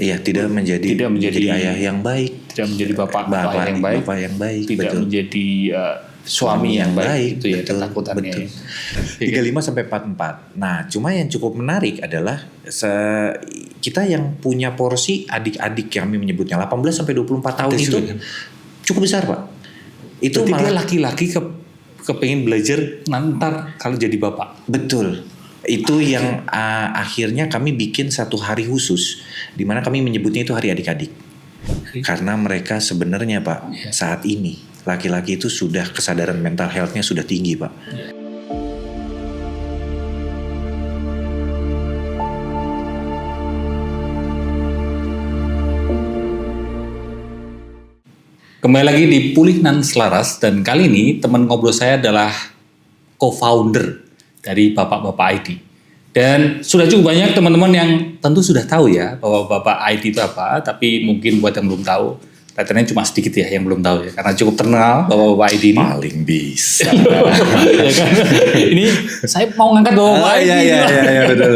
Iya, tidak menjadi ayah yang baik, tidak menjadi bapak yang baik, tidak betul. menjadi suami yang baik, itu ya ketakutannya. Betul. 35 sampai 44. Nah, cuma yang cukup menarik adalah kita yang punya porsi adik-adik yang kami menyebutnya 18 sampai 24 tahun itu cukup besar, Pak. Itu berarti dia laki-laki kepengen belajar nanti kalau jadi bapak. Betul. Itu yang akhirnya kami bikin satu hari khusus di mana kami menyebutnya itu hari adik-adik. Karena mereka sebenarnya, Pak, saat ini laki-laki itu sudah kesadaran mental health-nya sudah tinggi, Pak. Kembali lagi di Pulih dan Selaras, dan kali ini teman ngobrol saya adalah co-founder dari Bapak-Bapak ID. Dan sudah cukup banyak teman-teman yang tentu sudah tahu ya bahwa Bapak ID itu apa, tapi mungkin buat yang belum tahu, patternnya cuma sedikit ya yang belum tahu ya, karena cukup terkenal Bapak-Bapak ID ini. Paling bisa. Ya kan? Ini saya mau ngangkat Bapak-Bapak ID. Iya, betul.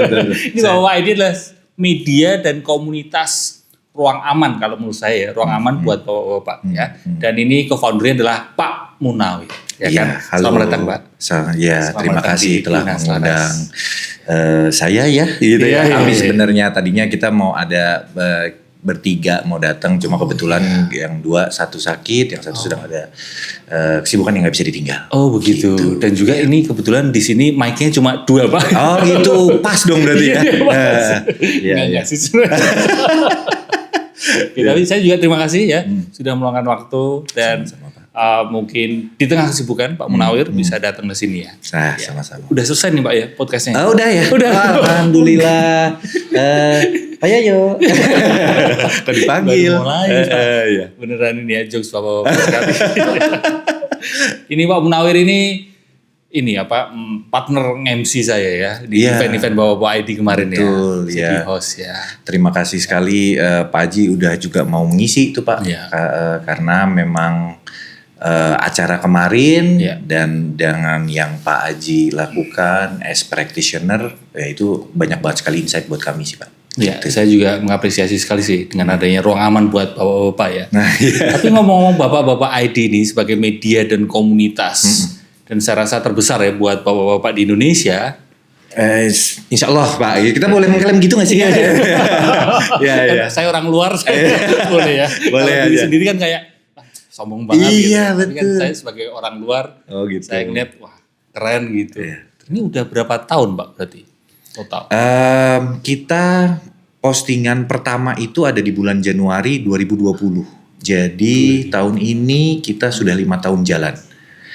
Ini Bapak ID adalah media dan komunitas ruang aman kalau menurut saya, ruang aman buat Bapak-Bapak ya. Dan ini co-foundernya adalah Pak Munawir. Ya kan? Halo. Selamat datang, Pak. Terima kasih telah mengundang saya ya, gitu ya. Kami sebenarnya tadinya kita mau ada bertiga mau datang, cuma kebetulan yang satu sakit, yang satu sedang ada kesibukan yang nggak bisa ditinggal. Oh begitu. Gitu. Dan juga ini kebetulan di sini mic-nya cuma 2, Pak. Oh gitu, pas dong berarti ya. Iya. Tapi saya juga terima kasih ya sudah meluangkan waktu dan mungkin di tengah kesibukan Pak Munawir bisa datang ke sini ya. Sama-sama. Udah selesai nih Pak ya podcastnya? Udah ya. Alhamdulillah. Pak Yayo. Kok dipanggil? Mulai. Beneran ini ya jokes Bapak-bapak sekali. Ini Pak Munawir ini partner MC saya ya di event-event Bapak-Bapak ID kemarin. Betul, ya. Jadi host ya. Terima kasih sekali Pak Haji udah juga mau mengisi itu Pak. Karena memang acara kemarin dan dengan yang Pak Haji lakukan as practitioner ya itu banyak banget sekali insight buat kami sih Pak. Ya, saya juga mengapresiasi sekali sih dengan adanya ruang aman buat Bapak-bapak ya. Nah, Tapi ngomong-ngomong Bapak-bapak ID ini sebagai media dan komunitas dan saya rasa terbesar ya buat Bapak-bapak di Indonesia. Insya Allah Pak, kita boleh mengklaim gitu nggak sih? Ya. Saya orang luar, boleh ya. Boleh aja. Sendiri kan kayak sombong banget. Iya gitu. Betul. Tapi kan saya sebagai orang luar, gitu. saya ngeliat wah keren gitu. Ini udah berapa tahun Pak berarti total? Kita postingan pertama itu ada di bulan Januari 2020. Jadi tahun ini kita sudah 5 tahun jalan.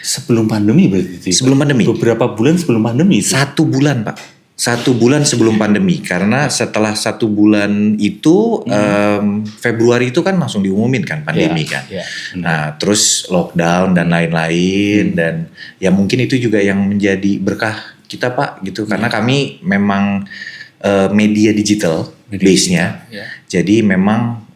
Sebelum pandemi berarti? Sebelum pandemi. Beberapa bulan sebelum pandemi? 1 bulan Pak. 1 bulan sebelum pandemi. Karena setelah 1 bulan itu Februari itu kan langsung diumumin kan pandemi kan. Nah terus lockdown dan lain-lain. Dan ya mungkin itu juga yang menjadi berkah kita Pak gitu. Karena kami memang media digital base-nya. Jadi memang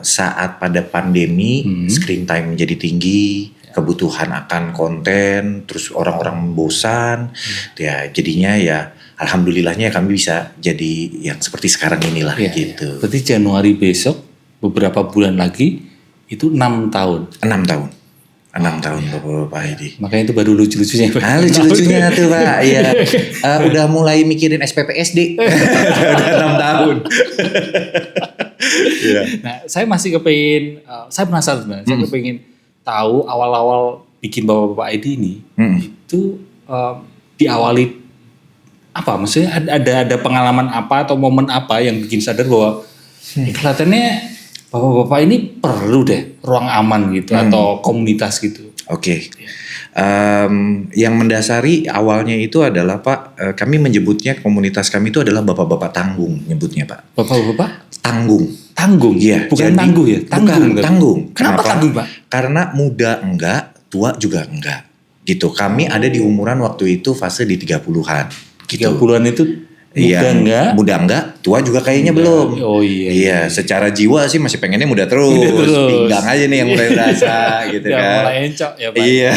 saat pada pandemi screen time menjadi tinggi. Kebutuhan akan konten, terus orang-orang bosan, ya jadinya ya alhamdulillahnya kami bisa jadi yang seperti sekarang inilah gitu. Berarti Januari besok beberapa bulan lagi itu 6 tahun. 6 tahun. 6 tahun Bapak ini. Makanya itu baru lucu-lucunya Pak. Lucu-lucunya tuh Pak. Iya. Udah mulai mikirin SPPSD. Udah 6 tahun. Nah, saya masih kepengin, saya penasaran sebenarnya. Saya kepengin tahu awal-awal bikin Bapak-bapak ID ini itu diawali apa? Maksudnya ada pengalaman apa atau momen apa yang bikin sadar bahwa kelihatannya Bapak-bapak ini perlu deh ruang aman gitu atau komunitas gitu. Oke. Yang mendasari awalnya itu adalah Pak, kami menyebutnya komunitas kami itu adalah Bapak-bapak tanggung nyebutnya Pak. Bapak-bapak? Tanggung, iya. Bukan tangguh ya? Tanggung. Kenapa tanggung Pak? Karena muda enggak, tua juga enggak. Gitu. Kami ada di umuran waktu itu fase di 30-an. Gitu. 30-an itu muda enggak, tua juga kayaknya belum. Oh iya. Secara jiwa sih masih pengennya muda terus. Pinggang aja nih yang mulai berasa gitu kan. Mulai encok ya Pak. Iya.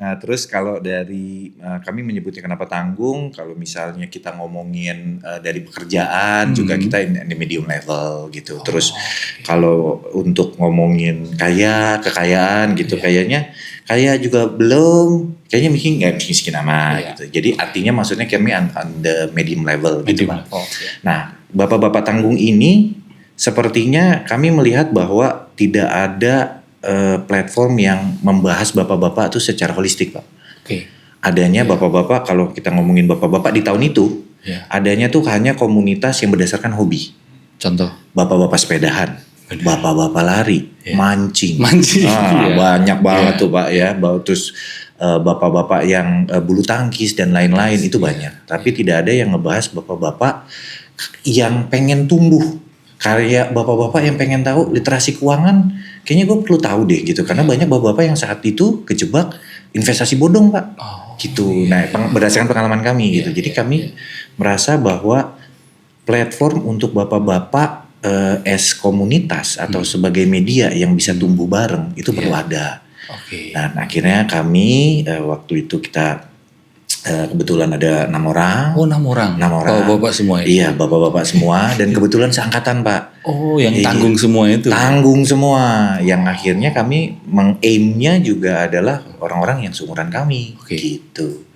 Nah, terus kalau dari kami menyebutnya kenapa tanggung, kalau misalnya kita ngomongin dari pekerjaan juga kita di medium level gitu. Terus kalau untuk ngomongin kekayaan gitu, kayaknya kaya juga belum, kayaknya miskin amat gitu. Jadi artinya maksudnya kami on the medium level gitu, Pak. Nah, bapak-bapak tanggung ini sepertinya kami melihat bahwa tidak ada platform yang membahas bapak-bapak itu secara holistik, Pak. Adanya bapak-bapak, kalau kita ngomongin bapak-bapak di tahun itu, adanya tuh hanya komunitas yang berdasarkan hobi. Contoh? Bapak-bapak sepedahan, bapak-bapak lari, mancing. Iya. Banyak banget tuh, Pak ya. Terus bapak-bapak yang bulu tangkis dan lain-lain itu banyak. Tapi tidak ada yang ngebahas bapak-bapak yang pengen tumbuh. Kayak bapak-bapak yang pengen tahu literasi keuangan, kayaknya gue perlu tahu deh gitu. Karena banyak bapak-bapak yang saat itu kejebak investasi bodong, Pak. Gitu. Nah, berdasarkan pengalaman kami gitu. Jadi kami merasa bahwa platform untuk bapak-bapak as komunitas atau sebagai media yang bisa tumbuh bareng itu perlu ada. Dan akhirnya kami waktu itu kita kebetulan ada 6 orang. 6 orang. Bapak-bapak semua ya? Iya, bapak-bapak semua dan kebetulan seangkatan, Pak. Yang tanggung semua itu? Tanggung semua. Yang akhirnya kami meng-aim-nya juga adalah orang-orang yang seumuran kami. Gitu.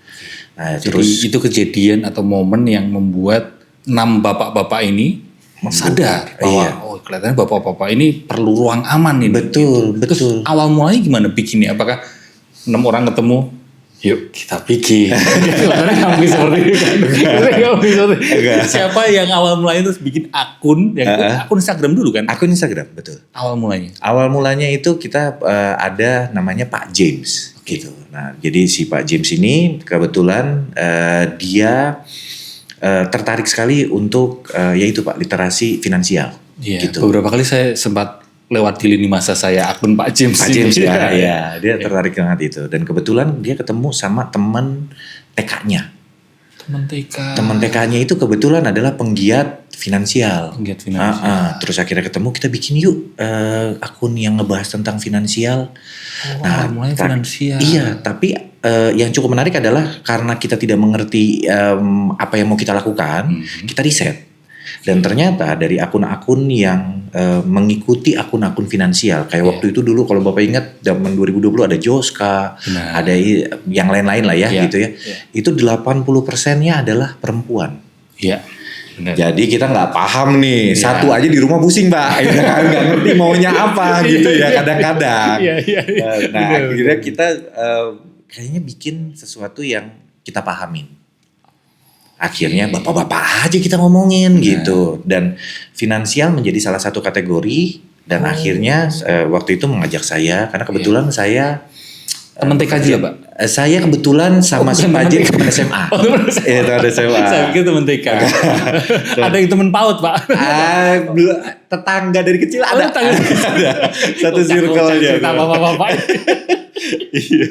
Nah, jadi terus itu kejadian atau momen yang membuat 6 bapak-bapak ini sadar bahwa kelihatannya bapak-bapak ini perlu ruang aman ini. Betul. Terus awal mulanya gimana bikinnya? Apakah 6 orang ketemu? Yuk kita bikin. Sebenarnya nggak mungkin seperti itu kan. Siapa yang awal mulanya terus bikin akun, akun Instagram dulu kan? Akun Instagram, betul. Awal mulanya? Awal mulanya itu kita ada namanya Pak James gitu. Nah, jadi si Pak James ini kebetulan dia tertarik sekali untuk yaitu Pak literasi finansial. Gitu. Beberapa kali saya sempat lewat di lini masa saya akun Pak James. Pak James ya, dia tertarik banget itu. Dan kebetulan dia ketemu sama teman TK-nya. Teman TK-nya itu kebetulan adalah penggiat finansial. Terus akhirnya ketemu, kita bikin yuk akun yang ngebahas tentang finansial. Mulai finansial. Iya, tapi yang cukup menarik adalah karena kita tidak mengerti apa yang mau kita lakukan, kita riset. Dan ternyata dari akun-akun yang mengikuti akun-akun finansial, kayak waktu itu dulu kalau Bapak ingat zaman 2020 ada Joska, ada yang lain-lain lah ya gitu ya. Itu 80%-nya adalah perempuan. Jadi kita nggak paham nih, satu aja di rumah pusing, Pak, nggak ngerti maunya apa gitu ya kadang-kadang. Nah akhirnya kita kayaknya bikin sesuatu yang kita pahamin. Akhirnya bapak-bapak aja kita ngomongin gitu. Dan finansial menjadi salah satu kategori. Dan akhirnya waktu itu mengajak saya, karena kebetulan saya teman TK juga, Pak? Saya kebetulan sama si Pak James teman SMA. Itu ada SMA. Saya pikir teman TK. Ada yang teman PAUD, Pak? Tetangga dari kecil ada. Satu circle dia. Cerita bapak-bapak. Iya.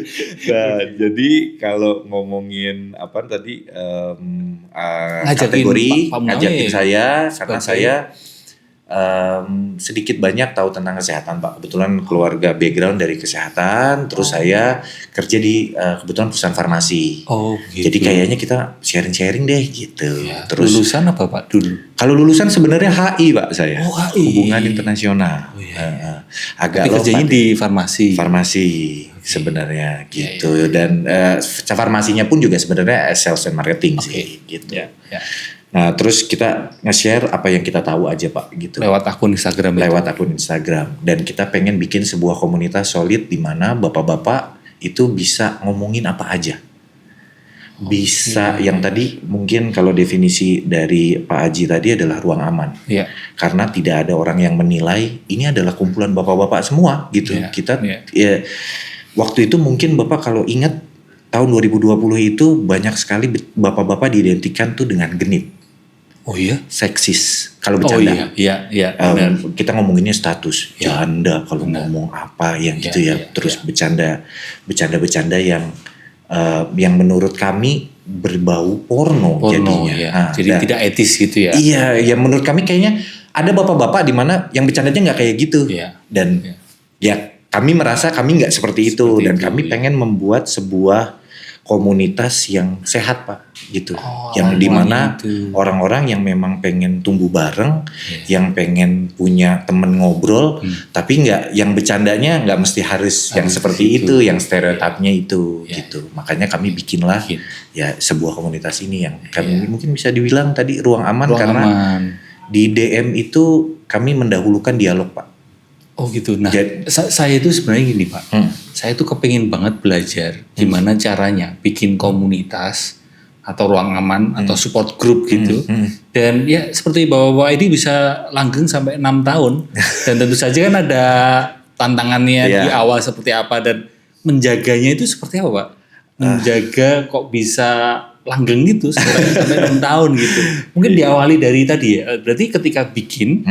Nah, jadi kalau ngomongin apa tadi kategori ngajakin saya karena saya sedikit banyak tahu tentang kesehatan, Pak. Kebetulan keluarga background dari kesehatan, terus saya kerja di kebetulan perusahaan farmasi. Gitu. Jadi kayaknya kita sharing-sharing deh gitu. Terus lulusan apa, Pak, dulu? Kalau lulusan sebenarnya HI, Pak, saya. HI. Hubungan internasional. Agak tapi kerjanya di farmasi. Farmasi sebenarnya gitu. Dan farmasinya pun juga sebenarnya sales and marketing sih gitu. Nah terus kita nge-share apa yang kita tahu aja, Pak, gitu. Lewat akun Instagram. Akun Instagram. Dan kita pengen bikin sebuah komunitas solid di mana bapak-bapak itu bisa ngomongin apa aja. Bisa yang tadi mungkin kalau definisi dari Pak Aji tadi adalah ruang aman. Karena tidak ada orang yang menilai ini adalah kumpulan bapak-bapak semua gitu. Kita waktu itu mungkin Bapak kalau ingat tahun 2020 itu banyak sekali bapak-bapak diidentikan tuh dengan genit. Seksis kalau bercanda. Kita ngomonginnya status janda kalau ngomong apa yang gitu ya. Terus bercanda yang menurut kami berbau porno jadinya. Jadi tidak etis gitu ya. Iya, yang menurut kami kayaknya ada bapak-bapak di mana yang bercandanya nggak kayak gitu. Dan kami merasa kami nggak seperti itu dan kami pengen membuat sebuah komunitas yang sehat Pak gitu, yang dimana orang-orang yang memang pengen tumbuh bareng, yang pengen punya temen ngobrol, tapi nggak yang bercandanya nggak mesti harus yang seperti itu, yang stereotipnya itu gitu. Makanya kami bikinlah ya sebuah komunitas ini yang kami mungkin bisa dibilang tadi ruang aman karena di DM itu kami mendahulukan dialog Pak. Oh gitu. Nah, saya itu sebenarnya gini Pak. Saya tuh kepengin banget belajar gimana caranya bikin komunitas atau ruang aman atau support group gitu. Dan ya seperti Bapak ini bisa langgeng sampai 6 tahun. Dan tentu saja kan ada tantangannya di awal seperti apa dan menjaganya itu seperti apa Pak? Menjaga kok bisa langgeng gitu sampai 6 tahun gitu. Mungkin diawali dari tadi ya. Berarti ketika bikin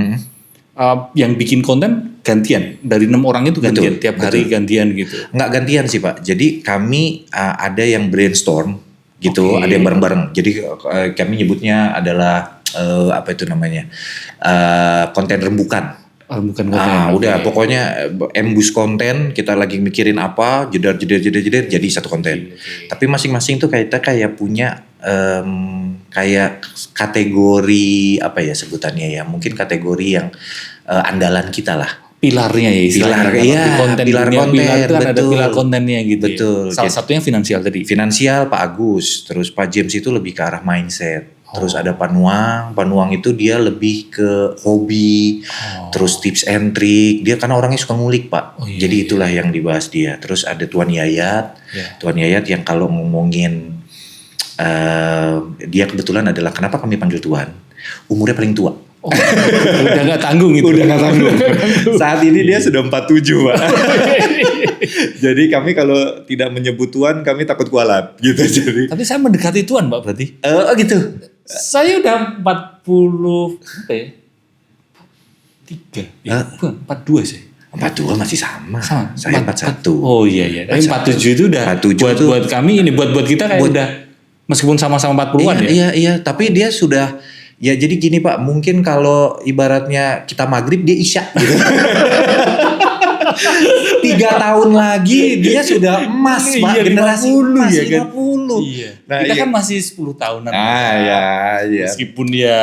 yang bikin konten gantian dari 6 orang itu gantian tiap hari gantian gitu. Nggak gantian sih Pak. Jadi kami ada yang brainstorm gitu, ada yang bareng-bareng. Jadi kami nyebutnya adalah apa itu namanya konten rembukan. Bukan konten. Udah pokoknya embus konten, kita lagi mikirin apa, jeder jadi satu konten. Tapi masing-masing tuh kayak punya kayak kategori apa ya sebutannya ya, mungkin kategori yang andalan kita lah. Pilarnya ya, pilar konten itu kan ada pilar kontennya gitu. Betul. Ya. Salah satunya finansial tadi. Finansial Pak Agus, terus Pak James itu lebih ke arah mindset. Terus ada Panuang itu dia lebih ke hobi, terus tips and trick. Dia karena orangnya suka ngulik Pak. Jadi itulah yang dibahas dia. Terus ada Tuan Yayat, Tuan Yayat yang kalau ngomongin dia kebetulan adalah kenapa kami panggil Tuan, umurnya paling tua. Udah gak tanggung itu. Udah gak tanggung. Saat ini dia sudah 47 Pak. Jadi kami kalau tidak menyebut Tuan kami takut kualat gitu. Jadi. Tapi saya mendekati Tuan Pak berarti. Oh gitu. Saya udah 40 apa ya? 3. Ya, 42 sih. 42 masih sama. Saya 41. Oh iya. Tapi 47 itu udah 47 buat kami ini buat kita kayak udah meskipun sama-sama 40-an ya. Iya, tapi dia sudah ya jadi gini Pak, mungkin kalau ibaratnya kita maghrib dia isya gitu. 3 tahun lagi dia sudah emas Pak, generasi 50 ya kan. 50. Iya. Nah, kita kan masih 10 tahunan. Iya. Meskipun dia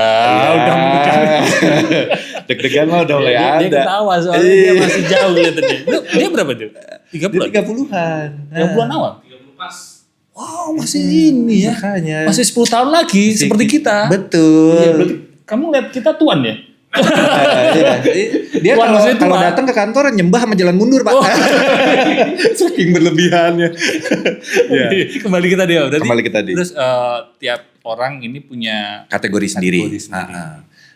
udah deg-degan mah udah mulai ada. Dia ketawa soalnya dia masih jauh kelihatannya. Dia berapa tuh? 30-an. 30-an. 30-an awal. 30 pas. Wow, masih ini ya. Makanya. Masih 10 tahun lagi seperti kita. Betul. Iya, berarti kamu lihat kita tuan ya? Dia kalau datang ke kantor nyembah sama jalan mundur Pak. Saking berlebihannya. Kembali kita dia. Kembali kita dia. Terus tiap orang ini punya kategori sendiri.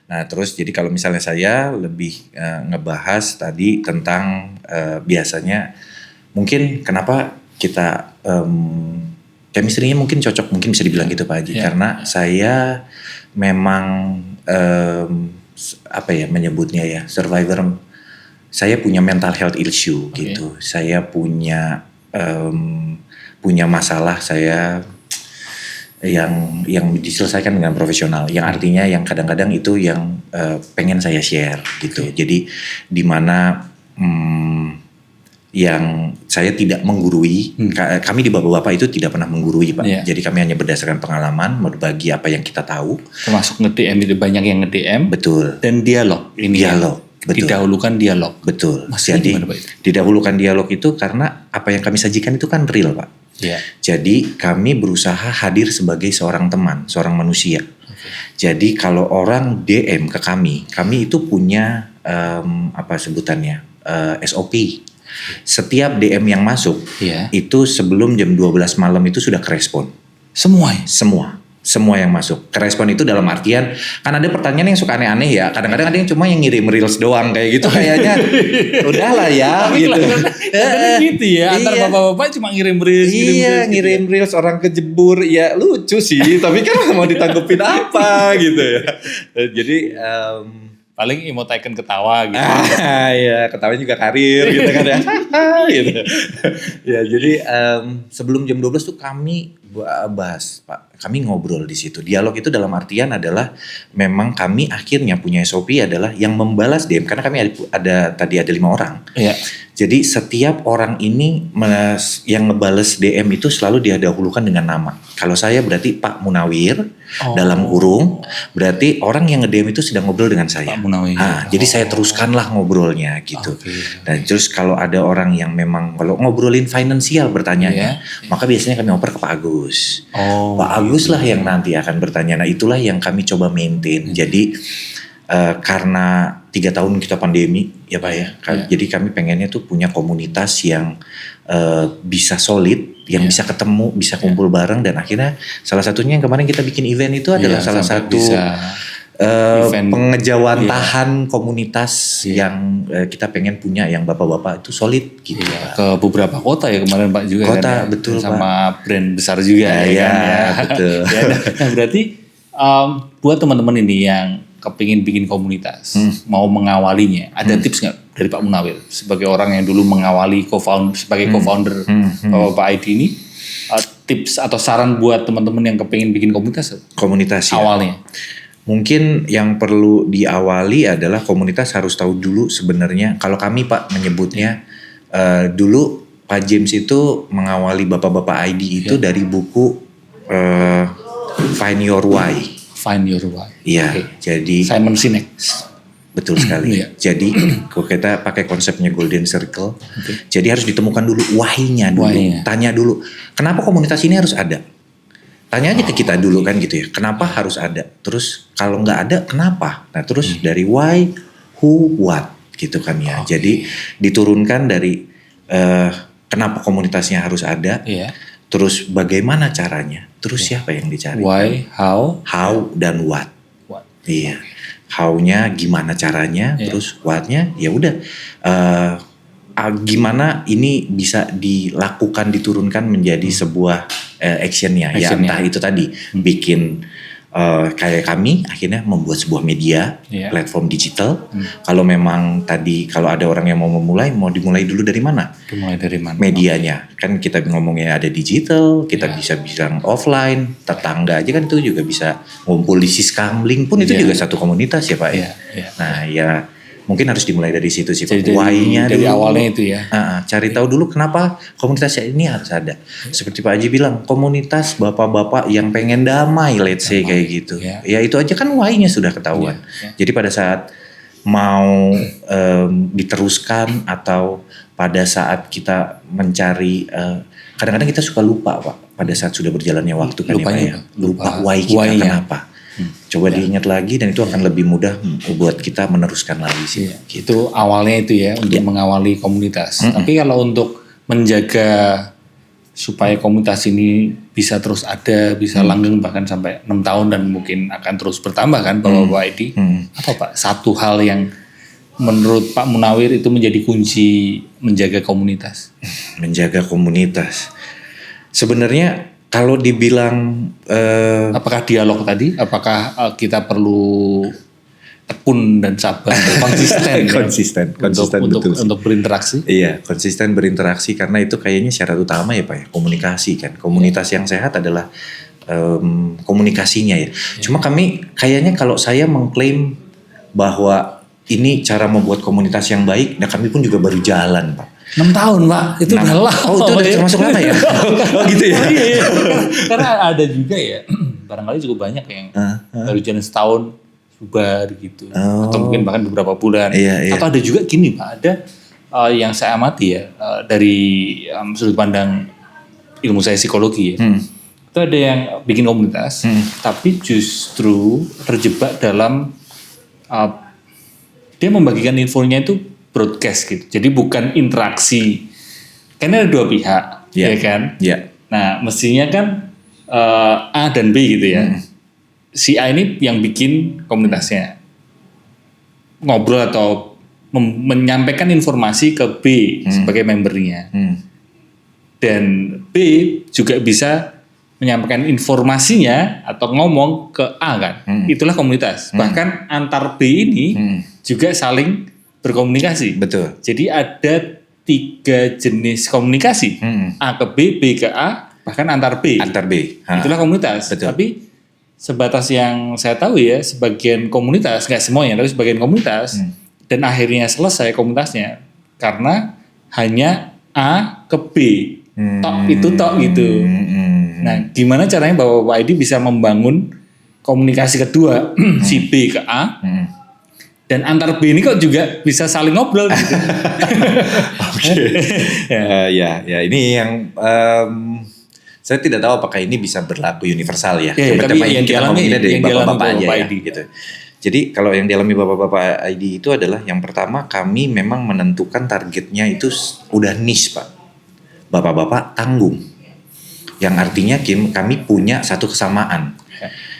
Nah terus jadi kalau misalnya saya lebih ngebahas tadi tentang biasanya mungkin kenapa kita chemistry-nya mungkin cocok, mungkin bisa dibilang gitu Pak Haji. Karena saya memang apa ya menyebutnya ya, survivor. Saya punya mental health issue gitu. Saya punya masalah saya yang diselesaikan dengan profesional. Yang artinya yang kadang-kadang itu yang pengen saya share gitu. Jadi di mana yang saya tidak menggurui, kami di Bapak-Bapak itu tidak pernah menggurui Pak. Jadi kami hanya berdasarkan pengalaman, berbagi apa yang kita tahu. Termasuk nge-DM itu banyak yang nge-DM. Betul. Dan dialog. Dialog. Betul. Didahulukan dialog. Betul. Jadi didahulukan dialog itu karena apa yang kami sajikan itu kan real Pak. Jadi kami berusaha hadir sebagai seorang teman, seorang manusia. Jadi kalau orang DM ke kami itu punya apa sebutannya SOP. Setiap DM yang masuk itu sebelum jam 12 malam itu sudah kerespon. Semua yang masuk. Kerespon itu dalam artian kan ada pertanyaan yang suka aneh-aneh ya. Kadang-kadang ada yang cuma yang ngirim reels doang kayak gitu kayaknya. Udahlah ya gitu. Gitu ya. Antar bapak-bapak cuma ngirim reels. Ngirim reels orang kejebur ya lucu sih. Tapi kan mau ditanggepin apa gitu ya. Jadi paling emoticon ketawa gitu. Ya ketawanya juga karir gitu kan ya. Gitu. Ya jadi sebelum jam 12 tuh kami bahas Pak. Kami ngobrol di situ. Dialog itu dalam artian adalah memang kami akhirnya punya SOP adalah yang membalas DM karena kami tadi ada 5 orang. Jadi setiap orang ini yang ngebales DM itu selalu dia dahulukan dengan nama. Kalau saya berarti Pak Munawir dalam kurung, berarti orang yang nge-DM itu sedang ngobrol dengan saya. Pak Munawir. Jadi saya teruskanlah ngobrolnya gitu. Dan terus kalau ada orang yang memang kalau ngobrolin finansial bertanyanya, maka biasanya kami oper ke Pak Agus. Pak Agus lah yang nanti akan bertanya. Nah itulah yang kami coba maintain. Jadi karena 3 tahun kita pandemi ya Pak ya. Jadi kami pengennya tuh punya komunitas yang bisa solid, yang bisa ketemu, bisa kumpul bareng, dan akhirnya salah satunya yang kemarin kita bikin event itu adalah salah satu pengejawantahan komunitas yang kita pengen punya yang bapak-bapak itu solid gitu. Ke beberapa kota ya kemarin Pak juga kan. Betul sama Pak. Brand besar juga betul. Nah berarti buat teman-teman ini yang kepingin bikin komunitas, mau mengawalinya, ada tips nggak dari Pak Munawir sebagai orang yang dulu mengawali co-founder Bapak ID ini, tips atau saran buat teman-teman yang kepingin bikin komunitas ya. Awalnya mungkin yang perlu diawali adalah komunitas harus tahu dulu sebenarnya. Kalau kami Pak menyebutnya dulu Pak James itu mengawali bapak-bapak ID itu dari buku Find Your Why. Find Your Why. Iya, jadi Simon Sinek. Betul sekali. Jadi kalau kita pakai konsepnya Golden Circle, jadi harus ditemukan dulu why-nya dulu. Tanya dulu, kenapa komunitas ini harus ada? Tanya aja ke kita dulu kan gitu ya. Kenapa harus ada? Terus kalau nggak ada, kenapa? Nah terus dari why, who, what gitu kan ya. Jadi diturunkan dari kenapa komunitasnya harus ada. Terus bagaimana caranya? Terus siapa yang dicari? Why, how, dan what. Iya. How-nya gimana caranya, terus what-nya ya udah gimana ini bisa dilakukan, diturunkan menjadi sebuah actionnya. Ya entah itu tadi bikin kayak kami akhirnya membuat sebuah media platform digital. Kalau memang tadi kalau ada orang yang mau dimulai dulu dari mana? Dimulai dari mana? Medianya. Kan kita ngomongnya ada digital, kita bisa bilang offline, tetangga aja kan itu juga bisa ngumpul di Siskamling pun itu juga satu komunitas ya Pak ya. Nah ya mungkin harus dimulai dari situ sih. Why-nya dari awalnya itu ya. Cari tahu dulu kenapa komunitas ini harus ada. Seperti Pak Haji bilang, komunitas bapak-bapak yang pengen damai, let's say kayak gitu. Ya itu aja kan why-nya sudah ketahuan. Jadi pada saat mau diteruskan atau pada saat kita mencari, kadang-kadang kita suka lupa Pak. Pada saat sudah berjalannya waktu kan ya Pak ya. Lupa why kita kenapa. Coba diingat lagi dan itu akan lebih mudah buat kita meneruskan lagi sih. Gitu. Itu awalnya itu ya untuk mengawali komunitas. Tapi kalau untuk menjaga supaya komunitas ini bisa terus ada, bisa langgeng bahkan sampai 6 tahun dan mungkin akan terus bertambah kan Bapak ID. Apa Pak satu hal yang menurut Pak Munawir itu menjadi kunci menjaga komunitas? Menjaga komunitas. Sebenarnya kalau dibilang apakah dialog tadi, apakah kita perlu tekun dan sabar, konsisten untuk berinteraksi? Iya, konsisten berinteraksi karena itu kayaknya syarat utama ya Pak ya, komunikasi kan. Komunitas yang sehat adalah komunikasinya ya. Cuma kami kayaknya kalau saya mengklaim bahwa ini cara membuat komunitas yang baik, nah kami pun juga baru jalan Pak. 6 tahun Pak, itu udah lama. Oh itu udah termasuk lama ya? Gitu ya? Iya. Karena ada juga ya, barangkali cukup banyak yang baru jalan setahun, bubar gitu. Atau mungkin bahkan beberapa bulan. Atau ada juga gini Pak, ada yang saya amati ya, dari sudut pandang ilmu saya psikologi ya. Itu ada yang bikin komunitas, tapi justru terjebak dalam, dia membagikan infonya itu broadcast gitu. Jadi bukan interaksi. Karena ada dua pihak, ya kan? Nah, mestinya kan A dan B gitu ya. Si A ini yang bikin komunitasnya. Ngobrol atau menyampaikan informasi ke B sebagai membernya. Dan B juga bisa menyampaikan informasinya atau ngomong ke A kan. Itulah komunitas. Bahkan antar B ini juga saling berkomunikasi. Betul. Jadi ada 3 jenis komunikasi. A ke B, B ke A, bahkan antar B. Itulah komunitas. Betul. Tapi sebatas yang saya tahu ya, sebagian komunitas, nggak semuanya, tapi sebagian komunitas, dan akhirnya selesai komunitasnya karena hanya A ke B. Tok itu tok gitu. Nah, gimana caranya Bapak-Bapak ID bisa membangun komunikasi kedua si B ke A dan antar B ini kok juga bisa saling ngobrol gitu. Oke. Ya ini yang saya tidak tahu apakah ini bisa berlaku universal ya. Tapi yang kita ngomonginnya dari bapak-bapak aja Bapak ya, ID. gitu. Jadi kalau yang dialami bapak-bapak ID itu adalah yang pertama kami memang menentukan targetnya itu udah niche Pak. Bapak-bapak tanggung. Yang artinya kami punya satu kesamaan.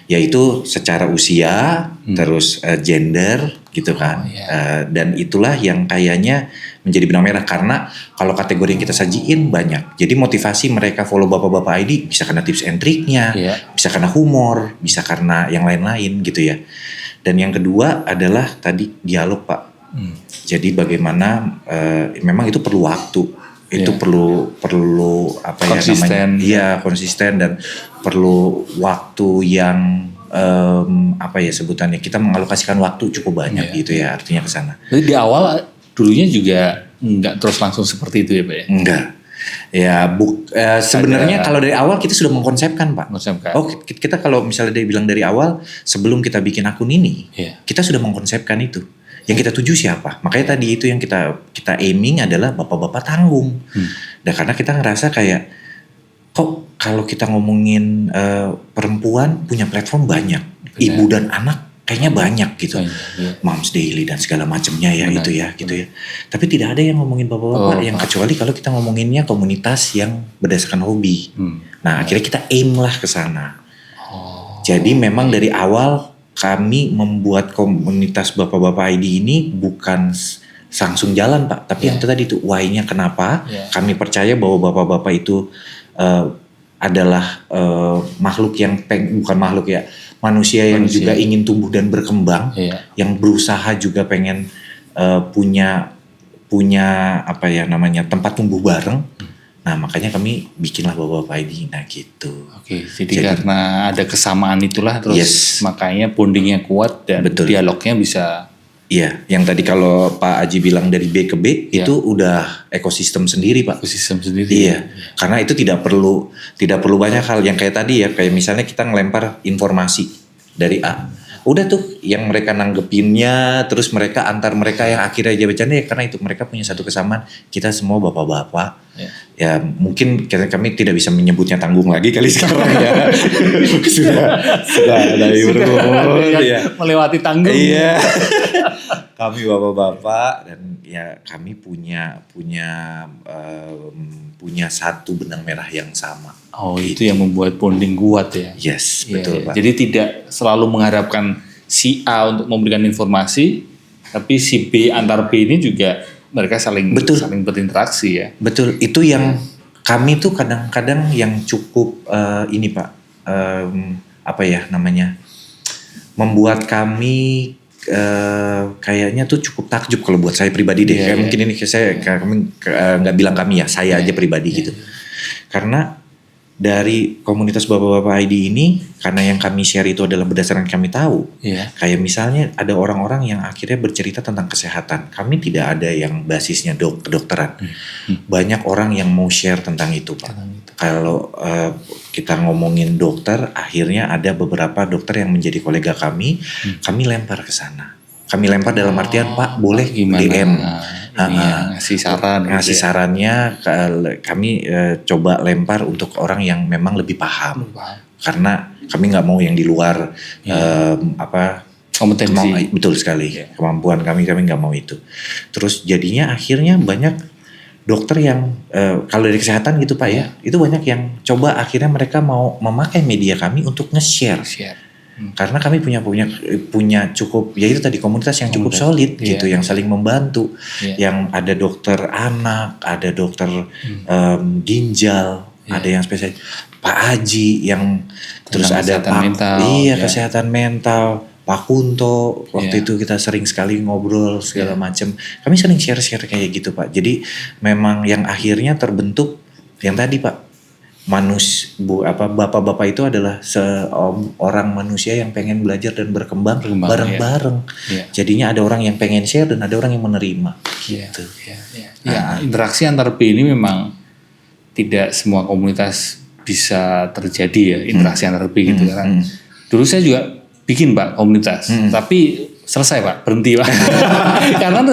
Yaitu secara usia, terus gender gitu kan. Dan itulah yang kayaknya menjadi benang merah. Karena kalau kategori yang kita sajiin banyak. Jadi motivasi mereka follow bapak-bapak ID bisa karena tips and triknya, bisa karena humor, bisa karena yang lain-lain gitu ya. Dan yang kedua adalah tadi dialog Pak. Jadi bagaimana memang itu perlu waktu. Itu perlu apa konsisten. Ya namanya? Iya, konsisten dan perlu waktu yang apa ya sebutannya, kita mengalokasikan waktu cukup banyak gitu ya artinya ke sana. Jadi di awal dulunya juga enggak terus langsung seperti itu ya Pak ya? Enggak. Ya sebenarnya kalau dari awal kita sudah mengkonsepkan Pak. Kita kalau misalnya dia bilang dari awal sebelum kita bikin akun ini, kita sudah mengkonsepkan itu. Yang kita tuju siapa? Makanya tadi itu yang kita aiming adalah bapak-bapak tanggung. Dan karena kita ngerasa kayak kok kalau kita ngomongin perempuan punya platform banyak, ibu dan anak kayaknya banyak gitu, Moms Daily dan segala macamnya ya gitu ya. Tapi tidak ada yang ngomongin bapak-bapak yang kecuali kalau kita ngomonginnya komunitas yang berdasarkan hobi. Nah akhirnya kita aim lah ke sana. Jadi memang dari awal kami membuat komunitas bapak-bapak ID ini bukan langsung jalan Pak, tapi yang tadi itu why-nya kenapa kami percaya bahwa bapak-bapak itu adalah makhluk yang bukan makhluk ya, manusia yang juga ingin tumbuh dan berkembang, yang berusaha juga pengen punya apa ya namanya tempat tumbuh bareng. Nah makanya kami bikinlah bapak-bapak ID, nah gitu. Jadi karena ada kesamaan itulah terus makanya bondingnya kuat dan dialognya bisa. Iya, yang tadi kalau Pak Aji bilang dari B ke B itu udah ekosistem sendiri Pak. Ekosistem sendiri. Iya, karena itu tidak perlu banyak hal yang kayak tadi ya, kayak misalnya kita ngelempar informasi dari A. Udah tuh yang mereka nanggepinnya, terus mereka antar mereka yang akhirnya aja bercanda ya karena itu mereka punya satu kesamaan, kita semua bapak-bapak. Ya mungkin kami tidak bisa menyebutnya tanggung lagi kali sekarang ya. sudah ada melewati tanggung. Iya. Kami bapak-bapak dan ya kami punya satu benang merah yang sama. Itu yang membuat bonding kuat ya. Yes, betul Pak. Jadi tidak selalu mengharapkan si A untuk memberikan informasi, tapi si B antar B ini juga mereka saling berinteraksi ya. Betul, itu yang kami tuh kadang-kadang yang cukup ini Pak, apa ya namanya, membuat kami kayaknya tuh cukup takjub kalau buat saya pribadi deh. Mungkin ini kami nggak bilang kami ya, saya aja pribadi gitu. Karena dari komunitas bapak-bapak ID ini, karena yang kami share itu adalah berdasarkan kami tahu. Kayak misalnya ada orang-orang yang akhirnya bercerita tentang kesehatan. Kami tidak ada yang basisnya kedokteran. Banyak orang yang mau share tentang itu Pak. Kalau kita ngomongin dokter, akhirnya ada beberapa dokter yang menjadi kolega kami lempar ke sana. Kami lempar dalam artian Pak boleh DM. Ngasih saran. Ngasih sarannya kami coba lempar untuk orang yang memang lebih paham. Karena kami nggak mau yang di luar kompetensi. Betul sekali. Kemampuan kami nggak mau itu. Terus jadinya akhirnya banyak dokter yang kalau dari kesehatan gitu Pak ya, itu banyak yang coba akhirnya mereka mau memakai media kami untuk nge-share. Karena kami punya cukup, ya itu tadi komunitas yang cukup solid gitu, yang saling membantu, yang ada dokter anak, ada dokter ginjal, ada yang spesialis Pak Aji yang terus ada kesehatan mental, Pak Kunto waktu itu kita sering sekali ngobrol segala macam. Kami sering share kayak gitu Pak. Jadi memang yang akhirnya terbentuk yang tadi Pak, bapak-bapak itu adalah seorang manusia yang pengen belajar dan berkembang bareng-bareng. Ya. Jadinya ada orang yang pengen share dan ada orang yang menerima. Gitu. Ya, interaksi antar P ini memang tidak semua komunitas bisa terjadi ya, interaksi antar P gitu kan. Dulu saya juga bikin Pak komunitas, tapi selesai Pak, berhenti Pak. Karena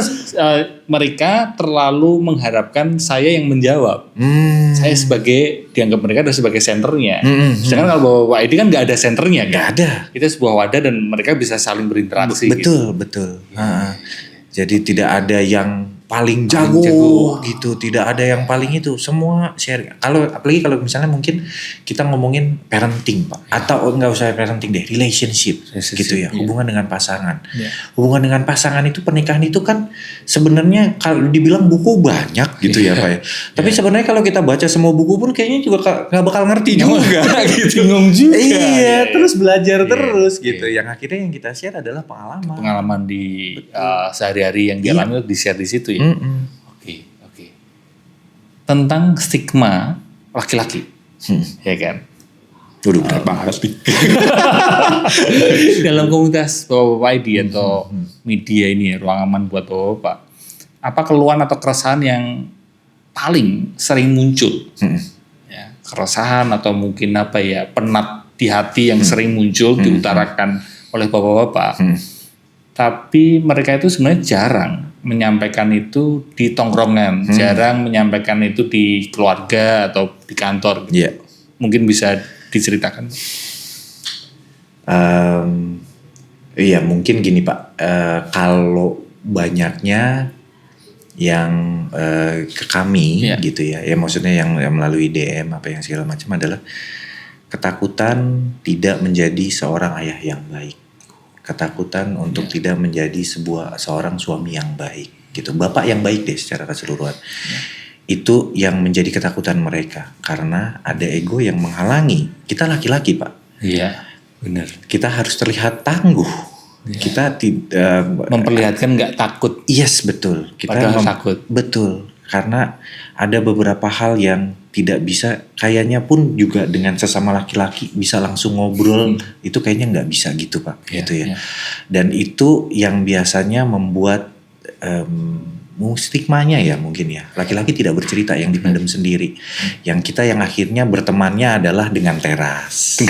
mereka terlalu mengharapkan saya yang menjawab. Saya dianggap mereka adalah sebagai senternya. Sedangkan kalau Bapak ID kan nggak ada senternya kan. Nggak ada. Itu sebuah wadah dan mereka bisa saling berinteraksi. Betul. Jadi tidak ada yang paling jago gitu, tidak ada yang paling itu, semua share. Apalagi kalau misalnya mungkin kita ngomongin parenting Pak, atau nggak usah parenting deh, relationship gitu ya, hubungan dengan pasangan. Hubungan dengan pasangan itu, pernikahan itu kan sebenarnya kalau dibilang buku banyak gitu ya Pak ya. Tapi sebenarnya kalau kita baca semua buku pun kayaknya juga nggak bakal ngerti juga gitu. Bingung juga. Iya, terus belajar terus gitu. Yang akhirnya yang kita share adalah pengalaman di sehari-hari yang dialami di share di situ ya. Oke. Tentang stigma laki-laki, ya kan? Udah berat banget nih. Dalam komunitas Bapak-Bapak ID atau media ini ya, ruang aman buat Bapak-Bapak. Apa keluhan atau keresahan yang paling sering muncul? Ya, keresahan atau mungkin penat di hati yang sering muncul diutarakan oleh Bapak-Bapak. Tapi mereka itu sebenarnya jarang menyampaikan itu di tongkrongan, jarang menyampaikan itu di keluarga atau di kantor. Iya. Mungkin bisa diceritakan. Iya mungkin gini Pak, kalau banyaknya yang ke kami gitu ya maksudnya yang melalui DM apa yang segala macam adalah ketakutan tidak menjadi seorang ayah yang baik. Ketakutan untuk tidak menjadi seorang suami yang baik gitu, bapak yang baik deh secara keseluruhan. Itu yang menjadi ketakutan mereka karena ada ego yang menghalangi. Kita laki-laki Pak. Iya, benar. Kita harus terlihat tangguh. Kita tidak memperlihatkan nggak takut. Yes, betul. Kita takut. Betul. Karena ada beberapa hal yang tidak bisa, kayaknya pun juga dengan sesama laki-laki bisa langsung ngobrol, itu kayaknya nggak bisa gitu Pak, gitu ya. Dan itu yang biasanya membuat stigmanya ya mungkin ya, laki-laki tidak bercerita, yang dipendam sendiri. Yang kita yang akhirnya bertemannya adalah dengan teras.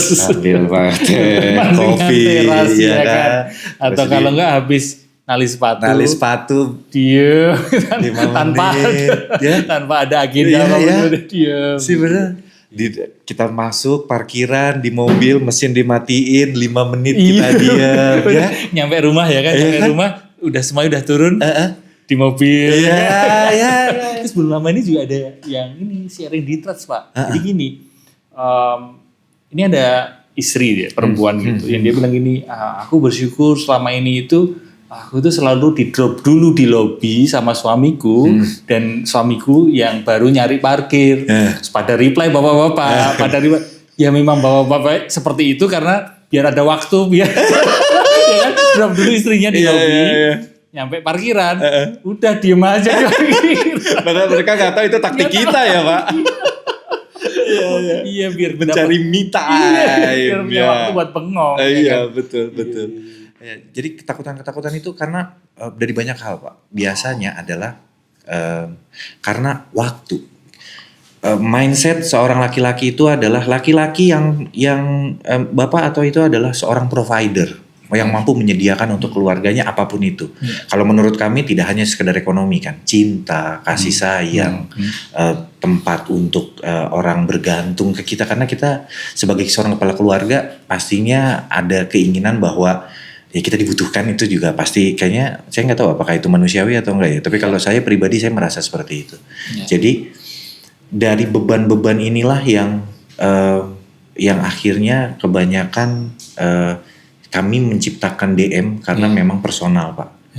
Sambil pakai kopi, ya kan. Atau kalau nggak habis nali sepatu diem tanpa ada agenda udah diem sih bener. Kita masuk parkiran di mobil, mesin dimatiin 5 menit kita diam ya. Nyampe rumah ya kan, rumah semuanya udah turun di mobil Terus belum lama ini juga ada yang ini sharing di threads Pak. Jadi gini, ini ada istri dia perempuan gitu yang dia bilang gini, aku bersyukur selama ini itu aku tuh selalu di drop dulu di lobi sama suamiku dan suamiku yang baru nyari parkir. Pada reply bapak-bapak, ya memang bapak-bapak seperti itu karena biar ada waktu biar ya kan, drop dulu istrinya di lobi. Nyampe parkiran, udah diem aja di parkiran. Padahal mereka nggak tahu itu taktik kita ya Pak. Iya biar mencari me time. Biar punya waktu buat bengong. Iya betul. Ya, jadi ketakutan itu karena dari banyak hal Pak. Biasanya adalah karena waktu. Mindset seorang laki-laki itu adalah laki-laki yang bapak atau itu adalah seorang provider yang mampu menyediakan untuk keluarganya apapun itu. Kalau menurut kami tidak hanya sekedar ekonomi kan, cinta, kasih sayang, tempat untuk orang bergantung ke kita, karena kita sebagai seorang kepala keluarga pastinya ada keinginan bahwa ya kita dibutuhkan, itu juga pasti kayaknya, saya nggak tahu apakah itu manusiawi atau enggak ya, tapi kalau saya pribadi saya merasa seperti itu. Jadi dari beban-beban inilah yang akhirnya kebanyakan kami menciptakan DM karena memang personal Pak.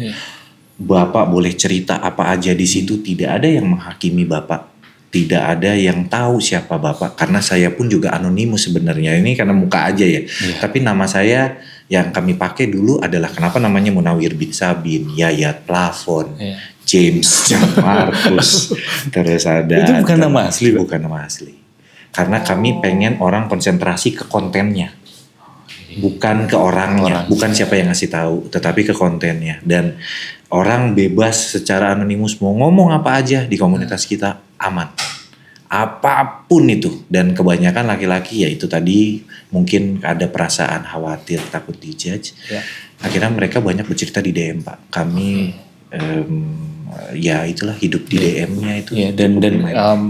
Bapak boleh cerita apa aja di situ, tidak ada yang menghakimi Bapak, tidak ada yang tahu siapa Bapak, karena saya pun juga anonimus sebenarnya, ini karena muka aja ya. Tapi nama saya yang kami pakai dulu adalah, kenapa namanya Munawir bin Sabin, Yayat Plafon, James, John Markus. Terus ada. Itu bukan nama asli, Pak? Bukan nama asli. Karena kami pengen orang konsentrasi ke kontennya. Bukan ke orangnya, bukan siapa yang ngasih tahu, tetapi ke kontennya. Dan orang bebas secara anonimus mau ngomong apa aja di komunitas kita aman. Apapun itu. Dan kebanyakan laki-laki ya itu tadi mungkin ada perasaan khawatir, takut dijudge. Ya. Akhirnya mereka banyak bercerita di DM, Pak. Kami ya itulah hidup di DM-nya itu. Ya, dan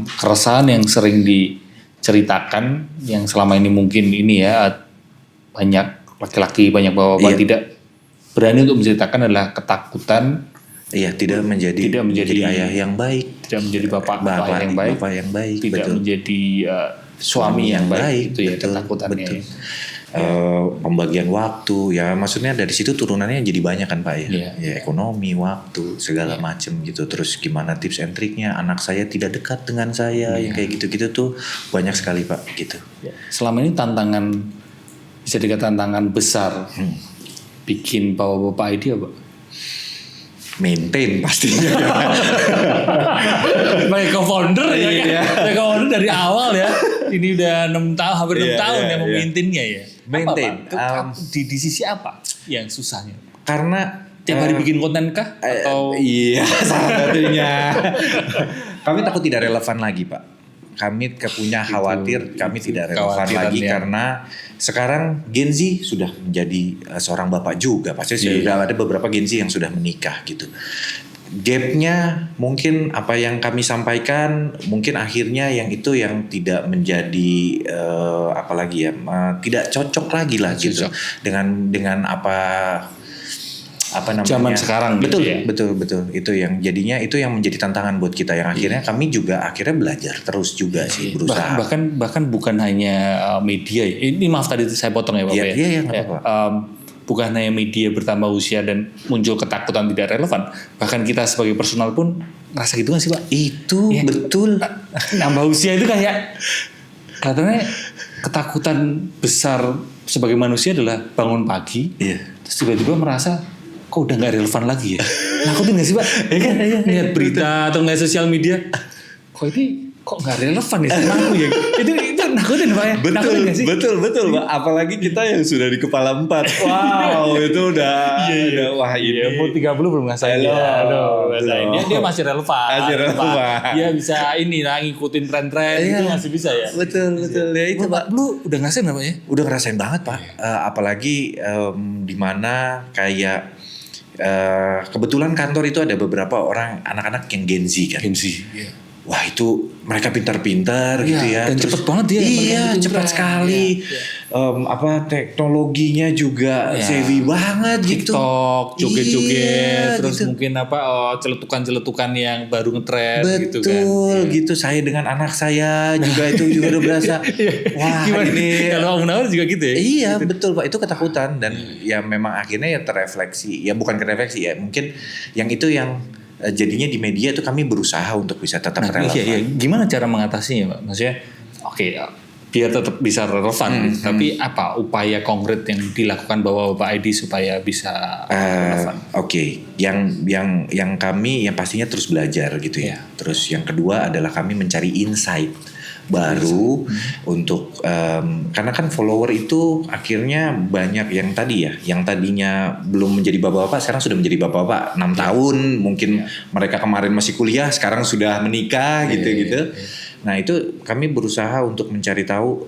keresahan yang sering diceritakan yang selama ini mungkin ini ya banyak laki-laki, banyak bapak-bapak tidak berani untuk menceritakan adalah ketakutan. Iya, tidak menjadi ayah yang baik, tidak menjadi bapak yang baik, tidak betul. menjadi suami yang baik, itu ya ketakutannya. Betul. Pembagian waktu, ya maksudnya dari situ turunannya jadi banyak kan Pak ya, ya ekonomi, waktu, segala macam gitu. Terus gimana tips and triknya, anak saya tidak dekat dengan saya, yang kayak gitu-gitu tuh banyak sekali Pak gitu. Selama ini bisa dikatakan tantangan besar bikin bapak-bapak ID apa? Maintain pastinya. Sebagai co-founder ya kan? Sebagai co-founder dari awal ya. Ini udah 6 tahun, hampir 6 tahun ya memaintainnya ya. Maintain. Di sisi apa yang susahnya? Karena tiap hari bikin konten kah? Atau iya, salah satunya. Kami takut tidak relevan lagi Pak. Kami punya khawatir kami tidak relevan lagi karena sekarang Gen Z sudah menjadi seorang bapak juga. Pasti sudah ada beberapa Gen Z yang sudah menikah gitu. Gapnya mungkin apa yang kami sampaikan mungkin akhirnya yang itu yang tidak menjadi apalagi ya tidak cocok lagi lah gitu dengan apa namanya zaman sekarang betul gitu ya? betul itu yang jadinya itu yang menjadi tantangan buat kita yang akhirnya kami juga akhirnya belajar terus juga sih berusaha bahkan bukan hanya media ini maaf tadi saya potong ya Bapak bukan hanya media bertambah usia dan muncul ketakutan tidak relevan, bahkan kita sebagai personal pun ngerasa gitu nggak sih Pak? Itu betul nambah usia itu kayak katanya ketakutan besar sebagai manusia adalah bangun pagi terus tiba-tiba merasa kok udah gak relevan lagi ya? Nakutin gak sih Pak? Lihat berita atau ngeliat sosial media, kok gak relevan ya sama aku ya? Itu nakutin Pak ya? Betul Pak. Apalagi kita yang sudah di kepala 4. Wow, itu udah wah ini. Umur 30 belum ngasain dia masih relevan. Dia bisa ngikutin tren-tren itu masih bisa ya? Betul ya itu Pak. Lu udah ngerasain apa ya? Udah ngerasain banget Pak. Apalagi di mana kayak kebetulan kantor itu ada beberapa orang anak-anak yang Gen Z kan. Gen Z, Wah itu mereka pintar-pintar gitu ya. Dan cepet banget dia. Iya cepat sekali. Teknologinya juga savvy banget gitu. TikTok, joget-joget, terus gitu. Mungkin celetukan-celetukan yang baru ngetren gitu kan. Betul gitu. Saya dengan anak saya juga itu juga udah berasa. Wah ini. Kalau Munawar juga gitu ya. Iya betul Pak. Itu ketakutan dan ya memang akhirnya ya terrefleksi. Ya bukan terrefleksi ya. Mungkin yang itu yang jadinya di media itu kami berusaha untuk bisa tetap relevan. Gimana cara mengatasinya Pak? Maksudnya biar tetap bisa relevan, tapi apa upaya konkret yang dilakukan Bapak ID supaya bisa relevan? Yang kami yang pastinya terus belajar gitu ya. Terus yang kedua adalah kami mencari insight baru untuk karena kan follower itu akhirnya banyak yang tadinya belum menjadi bapak-bapak sekarang sudah menjadi bapak-bapak 6 tahun mungkin mereka kemarin masih kuliah sekarang sudah menikah gitu. Nah itu kami berusaha untuk mencari tahu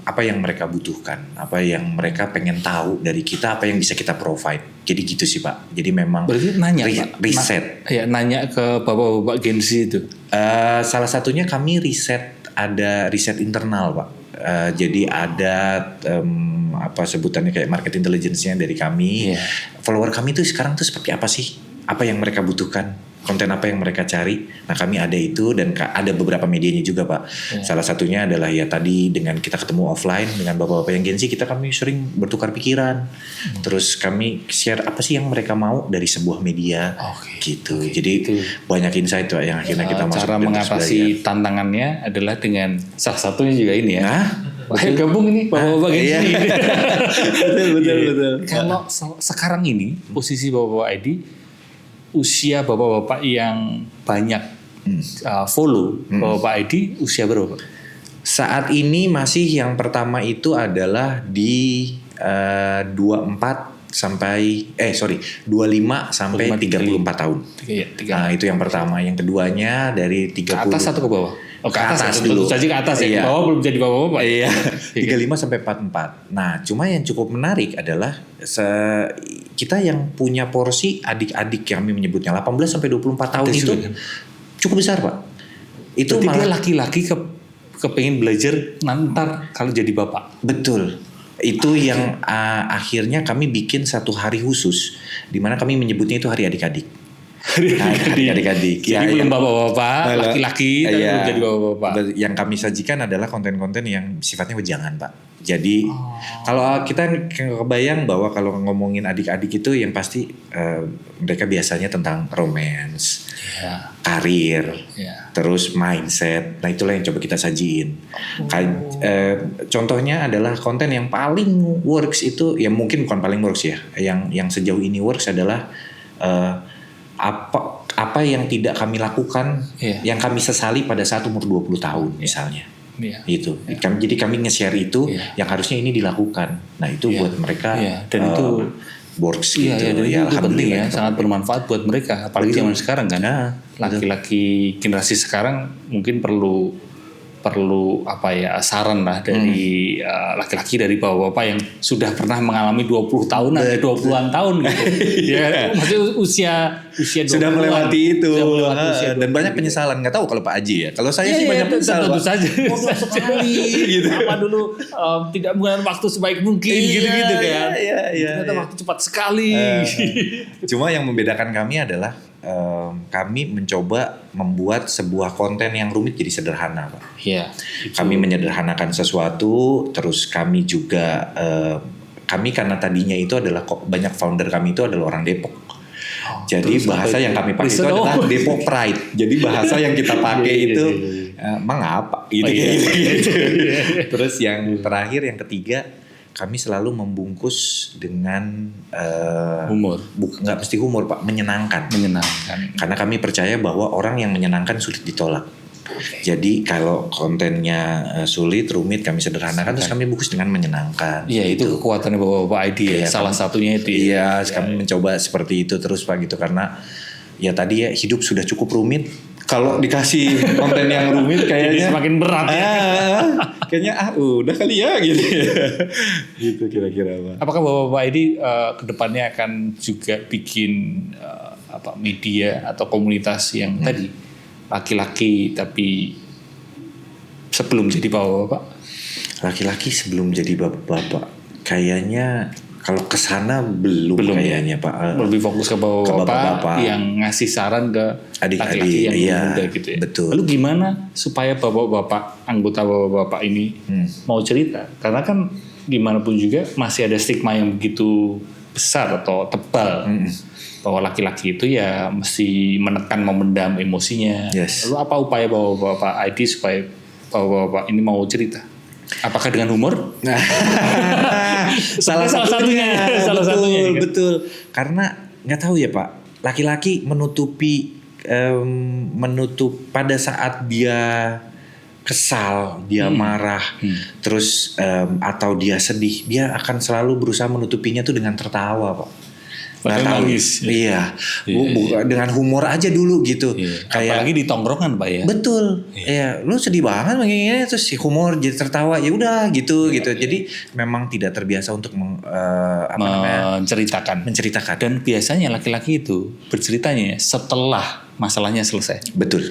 apa yang mereka butuhkan, apa yang mereka pengen tahu dari kita, apa yang bisa kita provide. Jadi gitu sih Pak. Jadi memang berarti nanya riset. Nanya ke bapak-bapak Gen Z itu. Salah satunya kami ada riset internal Pak. Jadi ada sebutannya kayak market intelligence-nya dari kami. Follower kami tuh sekarang tuh seperti apa sih? Apa yang mereka butuhkan? Konten apa yang mereka cari? Nah kami ada itu dan ada beberapa medianya juga Pak. Salah satunya adalah ya tadi dengan kita ketemu offline dengan bapak-bapak yang Gen Z kami sering bertukar pikiran. Terus kami share apa sih yang mereka mau dari sebuah media gitu. Jadi itu banyak insight Pak yang akhirnya kita masuk. Cara mengatasi tantangannya adalah dengan salah satunya juga ini ya. Ayo gabung ini bapak-bapak Gen Z. Betul. Kalau sekarang ini posisi bapak-bapak ID usia bapak-bapak yang banyak follow bapak ID usia berapa? Saat ini masih yang pertama itu adalah di 25 sampai 34 tahun. Nah, itu yang pertama. Yang keduanya dari 30 ke atas atau ke bawah? Oh, ke atas dulu. Tentu saja ke atas ya. Iya. Ke bawah belum jadi bapak-bapak. Iya. 35 sampai 44. Nah, cuma yang cukup menarik adalah kita yang punya porsi adik-adik yang kami menyebutnya 18 sampai 24 tahun itu cukup besar, Pak. Itu berarti malah dia laki-laki kepengen belajar nanti kalau jadi bapak. Betul. Itu yang akhirnya kami bikin satu hari khusus di mana kami menyebutnya itu hari adik-adik. Hari adik-adik. Jadi belum bapak-bapak, laki-laki dan belum jadi bapak-bapak. Yang kami sajikan adalah konten-konten yang sifatnya wejangan, Pak. Jadi kalau kita kebayang bahwa kalau ngomongin adik-adik itu yang pasti mereka biasanya tentang romance, karir, terus mindset. Nah, itulah yang coba kita sajiin. Contohnya adalah konten yang paling works itu, ya mungkin bukan paling works ya. Yang sejauh ini works adalah apa yang tidak kami lakukan, yang kami sesali pada saat umur 20 tahun misalnya. Itu. Jadi kami nge-share itu yang harusnya ini dilakukan. Nah, itu buat mereka dan itu works gitu. Ya, itu penting ya, sangat bermanfaat buat mereka. Apalagi zaman sekarang kan. Laki-laki generasi sekarang mungkin perlu saran lah dari laki-laki dari bapak-bapak yang sudah pernah mengalami 20 tahunan, 20-an tahun gitu. Ya, maksudnya usia 20-an. Sudah melewati itu. Dan banyak penyesalan. Nggak tahu kalau Pak Aji ya. Kalau saya sih banyak penyesalan. Tentu saja. Sekali gitu. Apa dulu tidak menggunakan waktu sebaik mungkin gitu-gitu kan. Ternyata waktu cepat sekali. Cuma yang membedakan kami adalah kami mencoba membuat sebuah konten yang rumit jadi sederhana, Pak. Kami menyederhanakan sesuatu, terus kami juga kami karena tadinya itu adalah banyak founder kami itu adalah orang Depok. Jadi bahasa yang kami pakai itu adalah Depok Pride. Jadi bahasa yang kita pakai itu mengapa gitu. Terus yang terakhir, yang ketiga, kami selalu membungkus dengan humor. Nggak mesti humor, Pak, menyenangkan. Karena kami percaya bahwa orang yang menyenangkan sulit ditolak. Jadi kalau kontennya sulit, rumit, kami sederhanakan, terus kami bungkus dengan menyenangkan. Iya, itu kekuatannya bapak-bapak ID ya. Salah satunya itu. Iya, kami mencoba seperti itu terus, Pak, gitu. Karena ya tadi ya hidup sudah cukup rumit. Kalau dikasih konten yang rumit kayaknya semakin berat ya. Kayaknya udah kali ya gitu. Gitu kira-kira, Pak. Apakah bapak-bapak ID kedepannya akan juga bikin media atau komunitas yang tadi laki-laki tapi sebelum jadi bapak-bapak? Laki-laki sebelum jadi bapak-bapak kayaknya kalau kesana belum kayaknya, Pak. Lebih fokus ke bapak-bapak yang ngasih saran ke laki-laki yang muda gitu ya. Betul. Lalu gimana supaya bapak-bapak, anggota bapak-bapak ini mau cerita? Karena kan gimana pun juga masih ada stigma yang begitu besar atau tebal bahwa laki-laki itu ya mesti menekan, memendam emosinya. Lalu apa upaya bapak-bapak ID supaya bapak-bapak ini mau cerita? Apakah dengan humor? Salah satunya. Betul. Karena nggak tahu ya, Pak. Laki-laki menutup pada saat dia kesal, dia marah, terus atau dia sedih, dia akan selalu berusaha menutupinya tuh dengan tertawa, Pak. Nangis. Iya. Dengan humor aja dulu gitu. Kayak apalagi di tongkrongan, Pak ya. Betul. Iya, lu sedih banget begini, terus si humor jadi tertawa, ya udah gitu. Jadi memang tidak terbiasa untuk menceritakan. Dan biasanya laki-laki itu berceritanya setelah masalahnya selesai. Betul.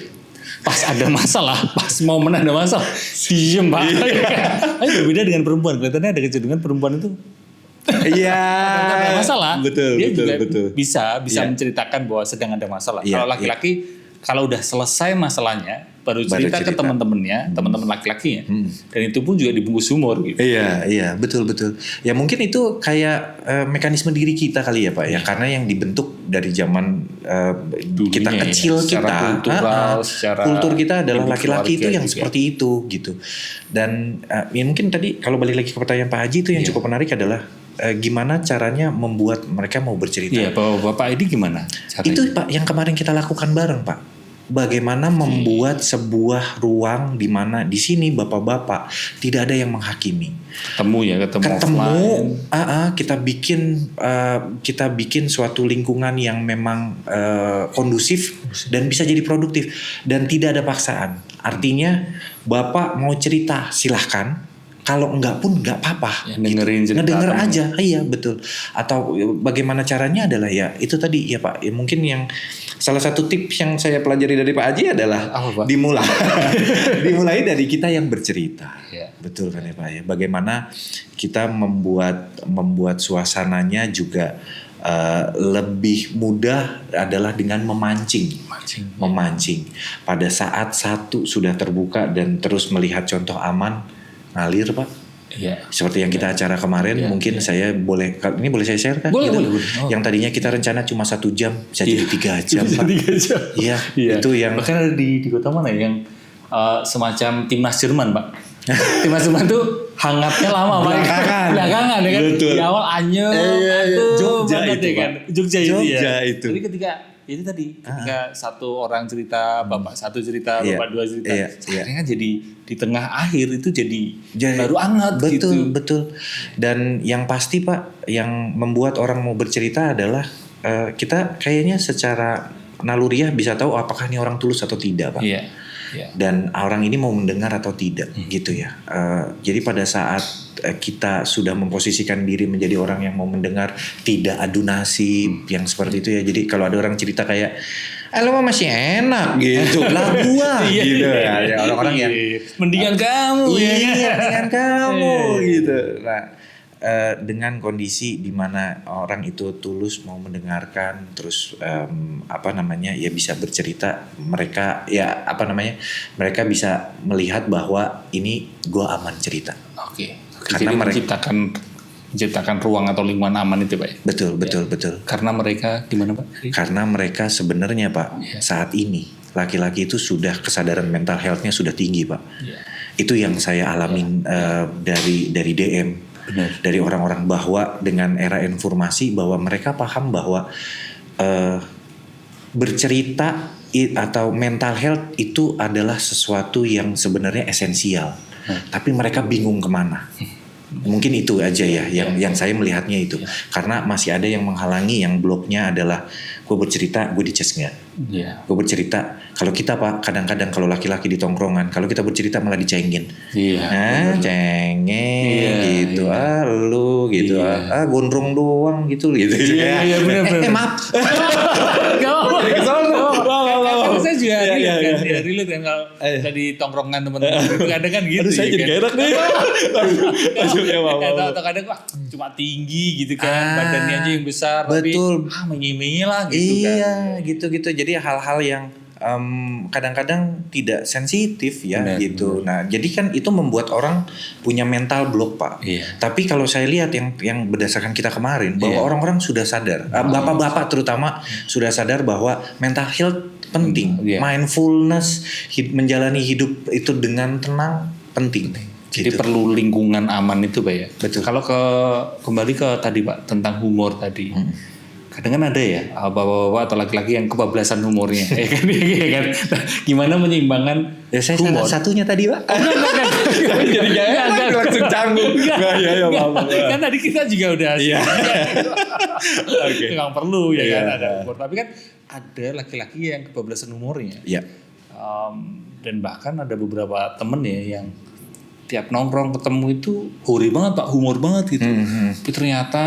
Pas ada masalah, pas momen ada masalah, diem, Pak. Berbeda dengan perempuan. Kelihatannya ada kecenderungan perempuan itu Iya. Ada masalah. Betul. Bisa menceritakan bahwa sedang ada masalah. Kalau laki-laki kalau udah selesai masalahnya baru cerita ke teman-temannya, teman-teman laki-lakinya. Dan itu pun juga dibungkus humor gitu. Iya, betul. Ya mungkin itu kayak mekanisme diri kita kali ya, Pak ya. Karena yang dibentuk dari zaman kita kecil kita, kultur kita adalah laki-laki itu yang seperti itu gitu. Dan ya mungkin tadi kalau balik lagi ke pertanyaan Pak Haji itu yang cukup menarik adalah gimana caranya membuat mereka mau bercerita. Iya, Bapak Edi gimana caranya? Itu Pak yang kemarin kita lakukan bareng Pak. Bagaimana membuat sebuah ruang di mana di sini bapak-bapak tidak ada yang menghakimi. Ketemu kita bikin suatu lingkungan yang memang kondusif dan bisa jadi produktif dan tidak ada paksaan. Artinya bapak mau cerita silahkan. Kalau enggak pun enggak apa-apa. Ya, ngedenger aja, iya betul. Atau bagaimana caranya adalah ya itu tadi ya Pak. Ya, mungkin yang salah satu tips yang saya pelajari dari Pak Haji adalah dimulai dari kita yang bercerita. Ya. Betul kan ya Pak ya. Bagaimana kita membuat suasananya juga lebih mudah adalah dengan memancing. Pada saat satu sudah terbuka dan terus melihat contoh aman. Ngalir Pak. Iya. Seperti yang kita acara kemarin, mungkin saya boleh saya share kan? Boleh. Yang tadinya kita rencana cuma 1 jam, bisa jadi 3 jam Pak. 3 jam. Iya. Itu yang bahkan ada di kota mana yang semacam timnas Jerman Pak. Timnas Jerman tuh hangatnya lama Pak. Belakangan ya kan. Betul. Di awal anyep. Jogja itu kan. Jogja itu. Jadi ketika satu orang cerita, bapak satu cerita, bapak dua cerita, sekarang kan jadi di tengah akhir itu jadi baru hangat. Betul. Dan yang pasti Pak, yang membuat orang mau bercerita adalah kita kayaknya secara naluriah bisa tahu apakah ini orang tulus atau tidak Pak. Iya. Dan orang ini mau mendengar atau tidak gitu ya. Jadi pada saat kita sudah memposisikan diri menjadi orang yang mau mendengar, tidak adu nasib yang seperti itu ya. Jadi kalau ada orang cerita kayak lo masih enak gitu lah gua gitu ya. Orang-orang yang mendingan kamu mendingan kamu gitu. Nah, dengan kondisi di mana orang itu tulus mau mendengarkan, terus ya bisa bercerita, mereka mereka bisa melihat bahwa ini gua aman cerita. Oke. Karena mereka menciptakan ruang atau lingkungan aman itu Pak ya? Betul. Karena mereka gimana Pak? Karena mereka sebenarnya Pak saat ini laki-laki itu sudah kesadaran mental health-nya sudah tinggi Pak. Itu yang saya alamin dari DM. Benar. Dari orang-orang bahwa dengan era informasi bahwa mereka paham bahwa bercerita atau mental health itu adalah sesuatu yang sebenarnya esensial. Tapi mereka bingung kemana. Mungkin itu aja ya yang saya melihatnya itu. Karena masih ada yang menghalangi, yang bloknya adalah gue bercerita, gue dicas nggak? Gue bercerita. Kalau kita Pak, kadang-kadang kalau laki-laki di tongkrongan, kalau kita bercerita malah dicengin. Cengeng gitu. Lu gitu. Gondrong doang gitu. Iya benar. Maaf. Saya juga relate kan kalau di tongkrongan teman-teman itu kadang kan gitu. Saya jadi enak nih. Atau kadang cuma tinggi gitu kan, badannya aja yang besar. Betul. Tapi menye-menye lah gitu kan. Iya gitu. Jadi hal-hal yang kadang-kadang tidak sensitif ya. Benar, gitu. Nah jadi kan itu membuat orang punya mental block Pak. Tapi kalau saya lihat yang berdasarkan kita kemarin bahwa orang-orang sudah sadar, bapak-bapak terutama sudah sadar bahwa mental health penting, mindfulness, menjalani hidup itu dengan tenang penting. Jadi perlu lingkungan aman itu Pak ya. Betul. Kalau kembali ke tadi Pak tentang humor tadi. Kadang kan ada ya bapak-bapak atau laki-laki yang kebablasan humornya, ya kan? Nah, gimana menyeimbangkan saya humor? Satunya tadi Pak. Jadi langsung canggung. Kan tadi kita juga udah. Nggak perlu ya kan ada humor. Tapi kan ada laki-laki yang kebablasan humornya. Dan bahkan ada beberapa temen ya yang tiap nongkrong ketemu itu hore banget Pak, humor banget gitu. Tapi ternyata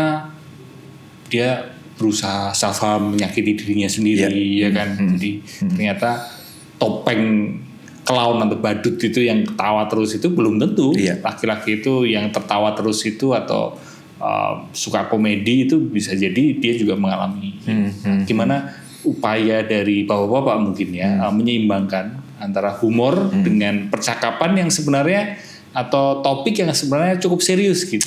dia berusaha self harm, menyakiti dirinya sendiri ya kan. Jadi ternyata topeng clown atau badut itu yang ketawa terus itu belum tentu laki-laki itu yang tertawa terus itu atau suka komedi itu bisa jadi dia juga mengalami. Gimana upaya dari bapak-bapak mungkin ya menyeimbangkan antara humor dengan percakapan yang sebenarnya atau topik yang sebenarnya cukup serius gitu.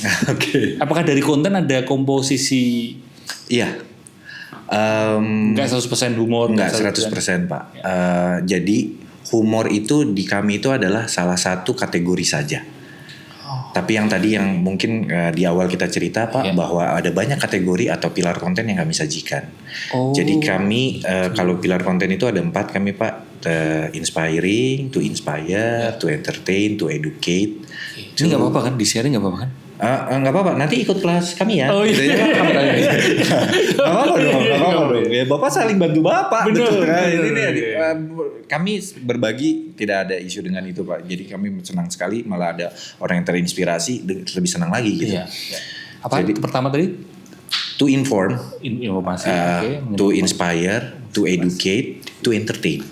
Apakah dari konten ada komposisi? Iya. Enggak 100% humor. Enggak 100% Pak. Jadi humor itu di kami itu adalah salah satu kategori saja. Tapi yang tadi yang mungkin di awal kita cerita Pak, bahwa ada banyak kategori atau pilar konten yang kami sajikan. Jadi kami kalau pilar konten itu ada 4 kami Pak. Inspiring, to inspire, to entertain, to educate. Ini nggak apa-apa kan? Di sharing nggak apa-apa kan? Nggak apa-apa, nanti ikut kelas kami ya. Oh iya. Nggak apa-apa dong. Ya Bapak saling bantu Bapak. Betul kan? Kami berbagi, tidak ada isu dengan itu Pak. Jadi kami senang sekali, malah ada orang yang terinspirasi lebih senang lagi gitu. Iya. Apa jadi, itu pertama tadi? To inform, informasi, to inspire, to educate, to entertain.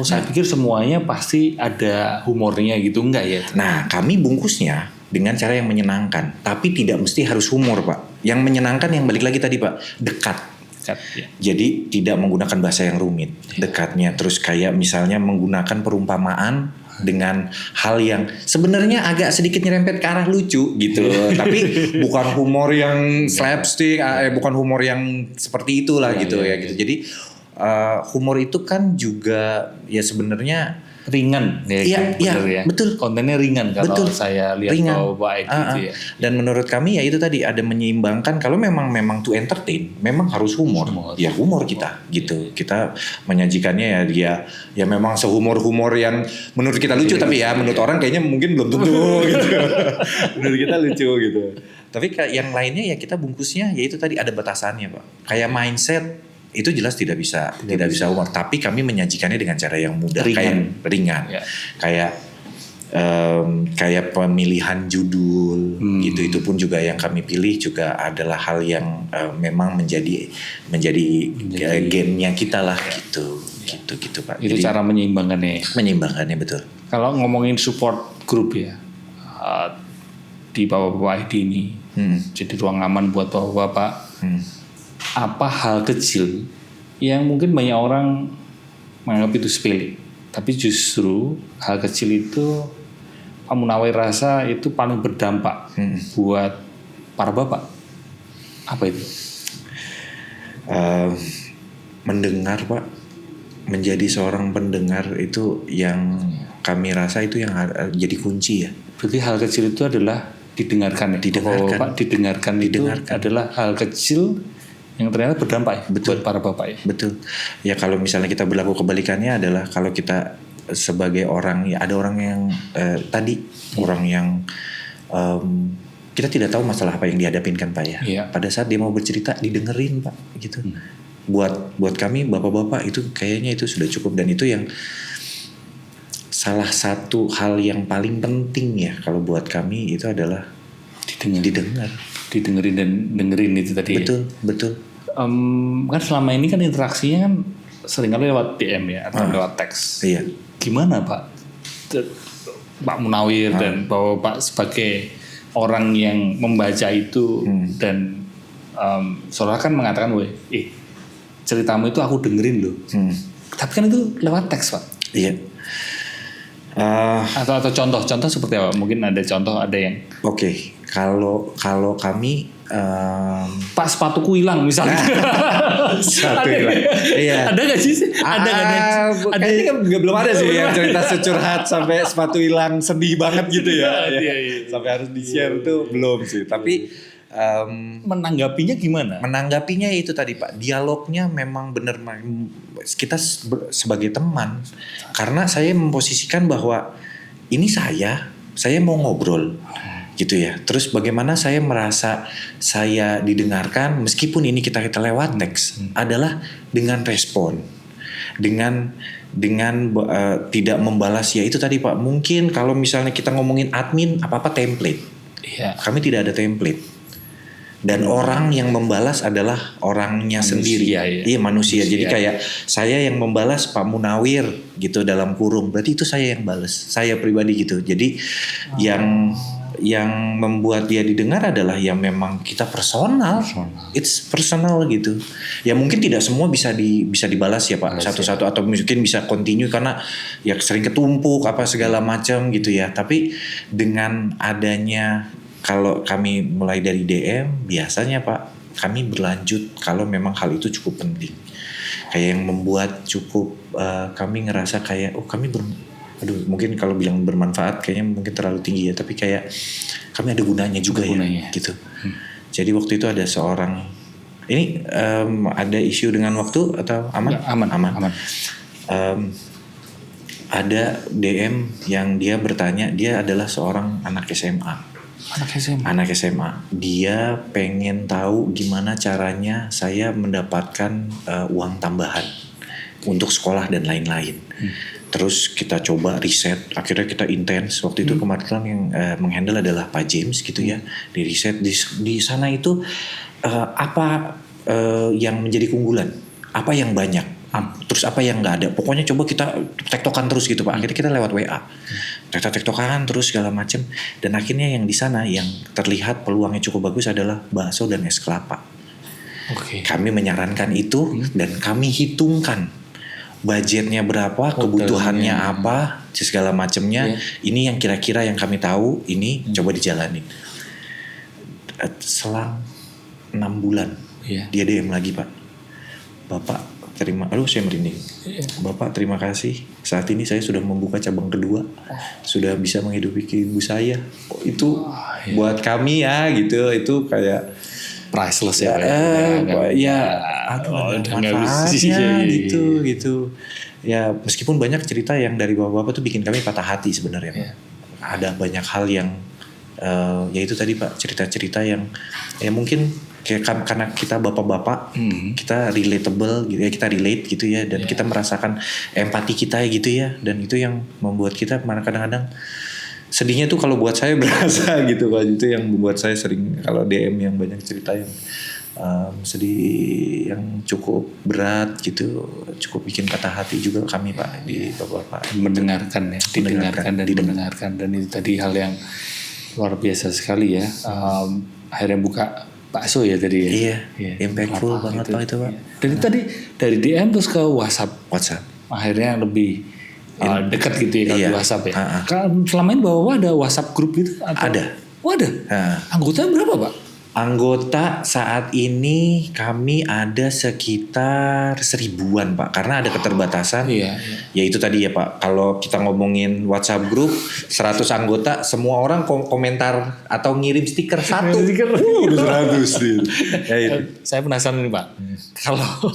Saya pikir semuanya pasti ada humornya gitu, enggak ya? Nah, kami bungkusnya dengan cara yang menyenangkan, tapi tidak mesti harus humor, Pak. Yang menyenangkan yang balik lagi tadi, Pak, dekat. Ya. Jadi tidak menggunakan bahasa yang rumit, dekatnya. Terus kayak misalnya menggunakan perumpamaan dengan hal yang sebenarnya agak sedikit nyerempet ke arah lucu gitu, tapi bukan humor yang slapstick, bukan humor yang seperti itulah gitu. Jadi humor itu kan juga ya sebenarnya ringan ya, betul. Kontennya ringan kalau saya lihat Bapak gitu ya. Dan menurut kami ya itu tadi ada menyeimbangkan, kalau memang to entertain, memang harus humor. Ya humor kita gitu. Kita menyajikannya ya memang sehumor-humor yang menurut kita lucu, tapi ya menurut orang kayaknya mungkin belum tentu gitu. Menurut kita lucu gitu. Tapi yang lainnya ya kita bungkusnya ya itu tadi ada batasannya, Pak. Kayak mindset itu jelas tidak bisa humor, tapi kami menyajikannya dengan cara yang mudah, ringan. Ya. Kayak pemilihan judul gitu, itu pun juga yang kami pilih juga adalah hal yang memang menjadi gennya kita lah gitu Pak. Itu jadi, cara menyeimbangkannya betul. Kalau ngomongin support group ya di bapak-bapak ID ini, jadi ruang aman buat bapak-bapak. Apa hal kecil yang mungkin banyak orang menganggap itu sepele, tapi justru hal kecil itu Pak Munawir rasa itu paling berdampak buat para bapak. Apa itu? Mendengar, Pak. Menjadi seorang pendengar itu yang kami rasa itu yang jadi kunci ya. Berarti hal kecil itu adalah didengarkan. Pak, didengarkan itu adalah hal kecil yang ternyata berdampak buat para bapak ya. Betul. Ya kalau misalnya kita berlaku kebalikannya adalah kalau kita sebagai orang, ya ada orang yang orang yang kita tidak tahu masalah apa yang dihadapin kan Pak ya. Pada saat dia mau bercerita didengerin Pak gitu. Buat kami bapak-bapak itu kayaknya itu sudah cukup, dan itu yang salah satu hal yang paling penting ya kalau buat kami itu adalah didengerin dan dengerin itu tadi. Betul. Kan selama ini kan interaksinya kan seringkali lewat DM ya atau lewat teks. Iya. Gimana Pak Munawir dan Bapak sebagai orang yang membaca itu dan saudara kan mengatakan, ceritamu itu aku dengerin loh. Tapi kan itu lewat teks Pak. Iya. Atau contoh seperti apa? Mungkin ada contoh, ada yang. Oke. Kalau kami Pak sepatuku hilang misalnya. Sepatu hilang. Iya. Ada nggak sih? Ada kayaknya belum ada sih yang cerita securhat sampai sepatu hilang sedih banget gitu ya. Iya. Sampai harus di-share tuh belum sih. Tapi menanggapinya gimana? Menanggapinya itu tadi Pak, dialognya memang benar kita sebagai teman, karena saya memposisikan bahwa ini saya mau ngobrol gitu ya. Terus bagaimana saya merasa saya didengarkan meskipun ini kita lewat teks adalah dengan respon, dengan tidak membalas ya itu tadi Pak. Mungkin kalau misalnya kita ngomongin admin apa template, kami tidak ada template. Dan orang yang membalas adalah orangnya sendiri. Iya manusia. Jadi kayak saya yang membalas Pak Munawir gitu dalam kurung, berarti itu saya yang balas, saya pribadi gitu. Jadi yang membuat dia didengar adalah yang memang kita personal. It's personal gitu. Ya mungkin tidak semua bisa dibalas ya Pak satu-satu, atau mungkin bisa continue karena ya sering ketumpuk apa segala macam gitu ya. Tapi dengan adanya, kalau kami mulai dari DM, biasanya Pak kami berlanjut kalau memang hal itu cukup penting. Kayak yang membuat cukup kami ngerasa kayak kami aduh mungkin kalau bilang bermanfaat kayaknya mungkin terlalu tinggi ya, tapi kayak kami ada gunanya juga ya gitu. Jadi waktu itu ada seorang ini ada isu dengan waktu atau aman? Ya, aman. Ada DM yang dia bertanya, dia adalah seorang anak SMA. Anak SMA. Dia pengen tahu gimana caranya saya mendapatkan uang tambahan untuk sekolah dan lain-lain. Terus kita coba riset, akhirnya kita intens. Waktu itu kebetulan yang menghandle adalah Pak James gitu ya. Di riset di sana itu apa yang menjadi keunggulan, apa yang banyak, terus apa yang nggak ada. Pokoknya coba kita tektokan terus gitu Pak. Akhirnya kita lewat WA, tektokan terus segala macam. Dan akhirnya yang di sana yang terlihat peluangnya cukup bagus adalah bakso dan es kelapa. Kami menyarankan itu dan kami hitungkan budgetnya berapa, kebutuhannya apa, segala macamnya. Ini yang kira-kira yang kami tahu, ini coba dijalanin. Selang 6 bulan, dia DM lagi Pak. Bapak terima, saya merinding. Bapak terima kasih. Saat ini saya sudah membuka cabang kedua, sudah bisa menghidupi ibu saya. Itu buat kami ya gitu, itu kayak priceless ya. Manfaatnya gitu. Ya meskipun banyak cerita yang dari bapak-bapak tuh bikin kami patah hati sebenarnya. Ada banyak hal yang ya itu tadi Pak, cerita-cerita yang ya mungkin kayak karena kita bapak-bapak, kita relatable gitu ya, kita relate gitu ya, dan kita merasakan empati kita gitu ya, dan itu yang membuat kita kadang-kadang sedihnya tuh kalau buat saya berasa gitu Pak. Itu yang membuat saya sering kalau DM yang banyak cerita yang sedih, yang cukup berat gitu, cukup bikin patah hati juga kami Pak di bapak-bapak. Didengarkan dan itu tadi hal yang luar biasa sekali ya. Akhirnya buka bakso ya tadi ya. Iya, impactful banget Pak itu Pak. Dan itu tadi dari DM terus ke WhatsApp. Akhirnya lebih dekat gitu ya kalau di WhatsApp ya. Kan selama ini bapak ada WhatsApp grup gitu? Ada. Ada. Anggota berapa Pak? Anggota saat ini kami ada sekitar 1000-an Pak, karena ada keterbatasan. Ya itu tadi ya Pak, kalau kita ngomongin WhatsApp grup 100 anggota, semua orang komentar atau ngirim stiker satu. Udah 100 nih. Saya penasaran nih Pak, kalau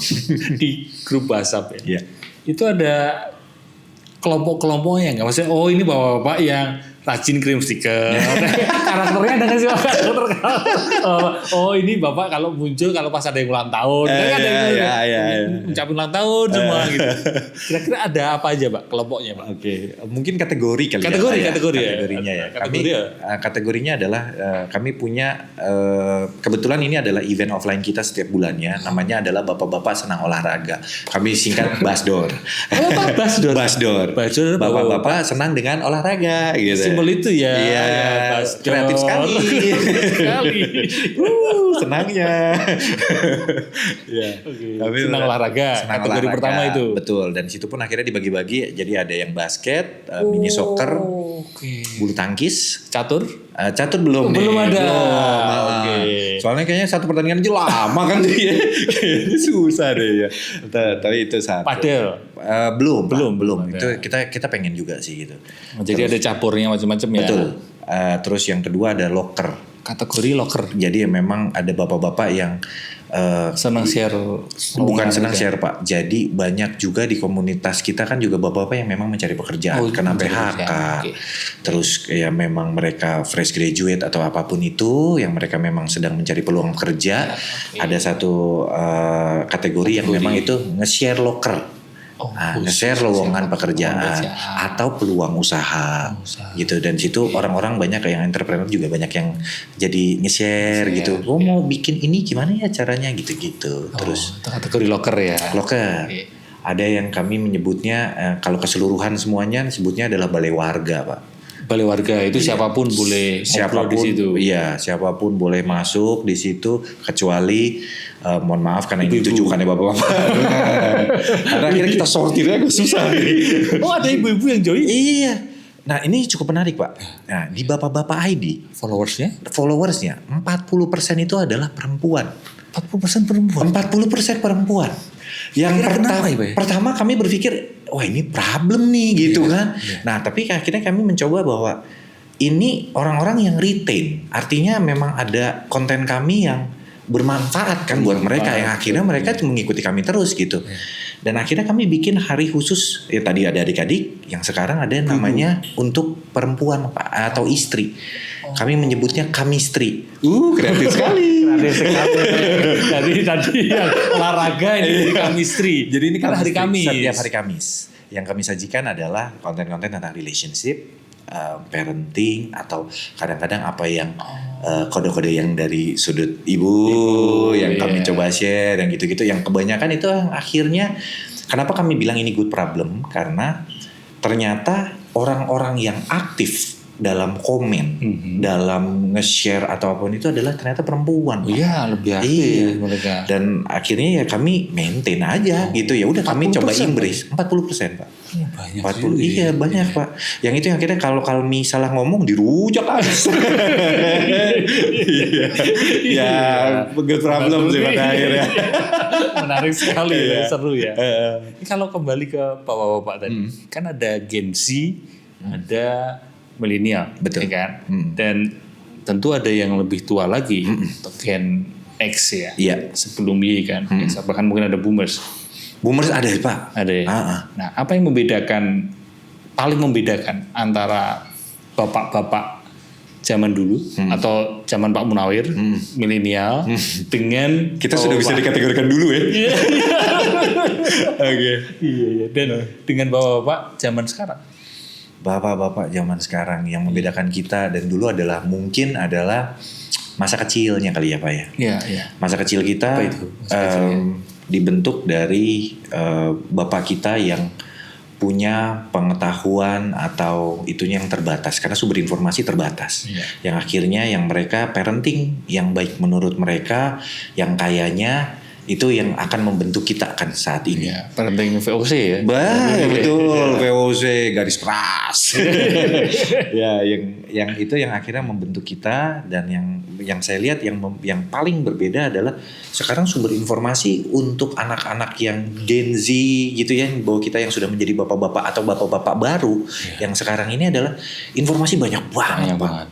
di grup WhatsApp ya, itu ada kelompok-kelompoknya nggak? Maksudnya ini bapak-bapak yang rajin kirim stiker. Karakternya ada nggak sih Pak? Ini bapak kalau muncul kalau pas ada yang ulang tahun, kan ada yang ucapin ulang tahun semua gitu. Kira-kira ada apa aja Pak kelompoknya Pak? Mungkin kategori kali kategorinya ya. Kategorinya adalah kami punya kebetulan ini adalah event offline kita setiap bulannya. Namanya adalah Bapak-bapak Senang Olahraga. Kami singkat Basdor. Basdor. Bapak-bapak senang dengan olahraga gitu. Itu ya. Iya, kreatif sekali. Senangnya. Senang olahraga. Kategori pertama itu. Betul. Dan situ pun akhirnya dibagi-bagi. Jadi ada yang basket, mini soccer, bulu tangkis, catur belum nih. Belum ada. Soalnya kayaknya satu pertandingan aja lama kan jadi kayaknya susah deh ya. Tapi itu satu. Padel. Belum. Itu kita pengen juga sih gitu. Jadi ada campurnya macam-macam ya. Betul. Terus yang kedua ada locker. Kategori locker. Jadi memang ada bapak-bapak yang senang share. Bukan senang share Pak. Jadi banyak juga di komunitas kita kan juga bapak-bapak yang memang mencari pekerjaan kena PHK. Terus ya memang mereka fresh graduate atau apapun itu yang mereka memang sedang mencari peluang kerja. Ada satu kategori yang memang itu nge-share locker. Nge-share lowongan pekerjaan atau peluang usaha gitu. Dan situ orang-orang banyak yang entrepreneur juga banyak yang jadi nge-share gitu. Mau bikin ini gimana ya caranya gitu-gitu. Terus kategori locker ya. Locker. Ada yang kami menyebutnya kalau keseluruhan semuanya sebutnya adalah balai warga Pak. Balai warga itu siapapun boleh siapapun di situ. Iya, siapapun boleh masuk di situ kecuali mohon maaf karena ini ditujukan ya bapak-bapak. Karena akhirnya kita sortirnya agak susah nih. Ada ibu-ibu yang join? Iya. Nah ini cukup menarik Pak. Nah di bapak-bapak ID followersnya 40% itu adalah perempuan. 40% perempuan. 40% perempuan. Yang Kenapa ya, Pak? pertama kami berpikir, wah ini problem nih gitu kan. Nah tapi akhirnya kami mencoba bahwa ini orang-orang yang retain, artinya memang ada konten kami yang bermanfaat kan buat mereka, yang akhirnya mereka mengikuti kami terus gitu. Dan akhirnya kami bikin hari khusus, ya tadi ada adik-adik, yang sekarang ada namanya untuk perempuan atau istri. Kami menyebutnya kamistri. Kreatif sekali. Kreatif sekali. Jadi tadi yang olahraga ini kamistri. Jadi ini kan hari Kamis. Setiap hari Kamis. Yang kami sajikan adalah konten-konten tentang relationship, parenting, atau kadang-kadang apa yang kode-kode yang dari sudut ibu yang kami coba share, yang gitu-gitu. Yang kebanyakan itu yang akhirnya, kenapa kami bilang ini good problem? Karena ternyata orang-orang yang aktif dalam komen, dalam nge-share atau apapun itu adalah ternyata perempuan. Iya, lebih aktif mereka. Dan akhirnya ya kami maintain aja gitu, ya udah kami coba embrace 40%, Pak. Banyak 40 iya banyak, Pak. Yang itu yang akhirnya kalau salah ngomong dirujak habis. Ya, good problem sih pada akhirnya. Menarik sekali ya, seru ya. Ini kalau kembali ke bapak-bapak tadi, kan ada Gen Z, ada milenial, betul ya kan? Dan tentu ada yang lebih tua lagi, atau Gen X ya. Iya. Sebelum Y kan, bahkan mungkin ada Boomers. Boomers ada ya, Pak. Ada ya. Nah, apa yang paling membedakan antara bapak-bapak zaman dulu atau zaman Pak Munawir, milenial, dengan kita sudah bisa dikategorikan dulu ya. Oke. Iya. Dan dengan bapak-bapak zaman sekarang. Bapak-bapak zaman sekarang yang membedakan kita dan dulu adalah mungkin adalah masa kecilnya kali ya, Pak ya. Iya. Masa kecil kita apa itu? dibentuk dari bapak kita yang punya pengetahuan atau itunya yang terbatas karena sumber informasi terbatas. Yang akhirnya yang mereka parenting yang baik menurut mereka, yang kayaknya itu yang akan membentuk kita kan saat ini. Parenting VOC ya. Betul, VOC garis keras. Ya, yang itu yang akhirnya membentuk kita. Dan yang saya lihat yang paling berbeda adalah sekarang sumber informasi untuk anak-anak yang Gen Z gitu ya, bahwa kita yang sudah menjadi bapak-bapak atau bapak-bapak baru yang sekarang ini adalah informasi banyak banget.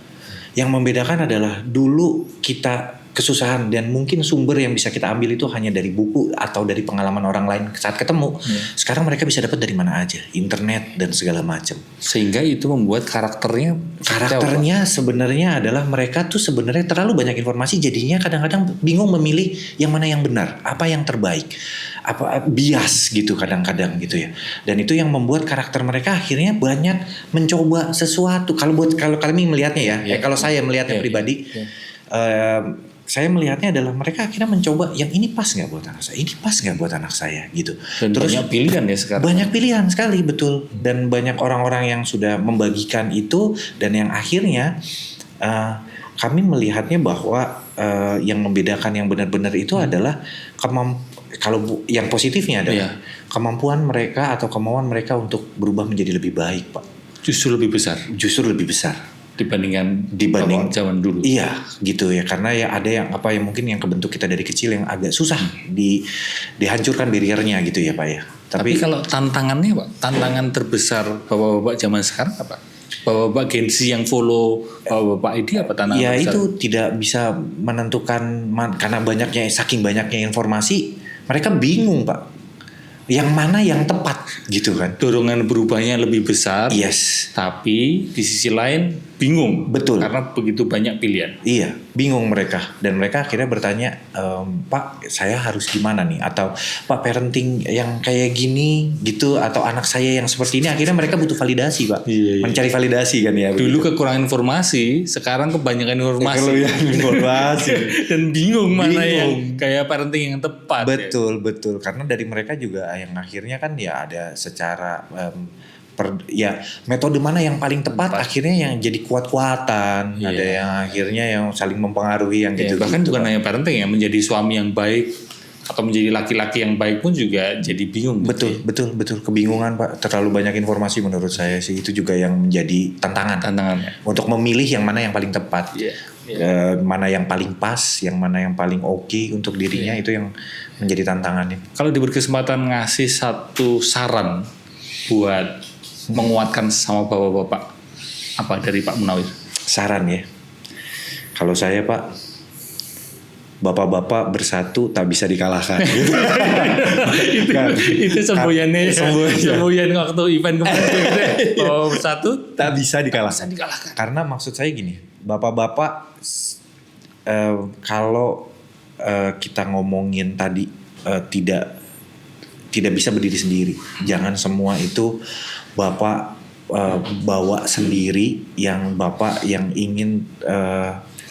Yang membedakan adalah dulu kita kesusahan dan mungkin sumber yang bisa kita ambil itu hanya dari buku atau dari pengalaman orang lain saat ketemu. Sekarang mereka bisa dapat dari mana aja, internet dan segala macam. Sehingga itu membuat karakternya sebenarnya adalah mereka tuh sebenarnya terlalu banyak informasi, jadinya kadang-kadang bingung memilih yang mana yang benar, apa yang terbaik, apa bias gitu kadang-kadang gitu ya. Dan itu yang membuat karakter mereka akhirnya banyak mencoba sesuatu. Kalau kami melihatnya ya, kalau saya melihatnya pribadi. Saya melihatnya adalah mereka akhirnya mencoba yang ini pas nggak buat anak saya, ini pas nggak buat anak saya gitu. Dan terus banyak pilihan ya sekarang. Banyak pilihan sekali, betul. Dan banyak orang-orang yang sudah membagikan itu dan yang akhirnya kami melihatnya bahwa yang membedakan yang benar-benar itu adalah kalau yang positifnya adalah kemampuan mereka atau kemauan mereka untuk berubah menjadi lebih baik, Pak. Justru lebih besar. Dibanding zaman dulu. Iya, gitu ya. Karena ya ada yang mungkin yang kebentuk kita dari kecil yang agak susah dihancurkan barriernya gitu ya, Pak ya. Tapi kalau tantangannya, Pak, tantangan terbesar bapak-bapak zaman sekarang apa? Bapak-bapak Gen Z yang follow bapak-bapak ini apa tantangan? Ya besar? Itu tidak bisa menentukan karena saking banyaknya informasi, mereka bingung, Pak. Yang mana yang tepat gitu kan. Dorongan berubahnya lebih besar. Yes. Tapi di sisi lain bingung. Betul. Karena begitu banyak pilihan. Iya, bingung mereka. Dan mereka akhirnya bertanya, Pak, saya harus gimana nih? Atau Pak, parenting yang kayak gini gitu, atau anak saya yang seperti ini. Akhirnya mereka butuh validasi, Pak. Iya. Mencari validasi kan ya. Dulu kekurangan informasi, sekarang kebanyakan informasi. Dan bingung mana yang kayak parenting yang tepat. Betul. Karena dari mereka juga yang akhirnya kan ya ada secara metode mana yang paling tepat. Akhirnya yang jadi kuat-kuatan. Ada yang akhirnya yang saling mempengaruhi yang gitu. Bahkan bukan hanya parenting ya, menjadi suami yang baik, atau menjadi laki-laki yang baik pun juga jadi bingung. Betul, gitu. betul, kebingungan Pak. Terlalu banyak informasi menurut saya sih, itu juga yang menjadi tantangan untuk memilih yang mana yang paling tepat, mana yang paling pas, yang mana yang paling oke untuk dirinya, itu yang menjadi tantangannya. Kalau diberi kesempatan ngasih satu saran buat menguatkan sama bapak-bapak, apa dari Pak Munawir? Saran ya, kalau saya Pak, bapak-bapak bersatu tak bisa dikalahkan. itu semboyannya semboyan waktu event kemarin. Bapak bersatu tak bisa dikalahkan. Karena maksud saya gini, bapak-bapak kalau kita ngomongin tadi tidak bisa berdiri sendiri. Jangan semua itu bapak bawa sendiri, yang bapak yang ingin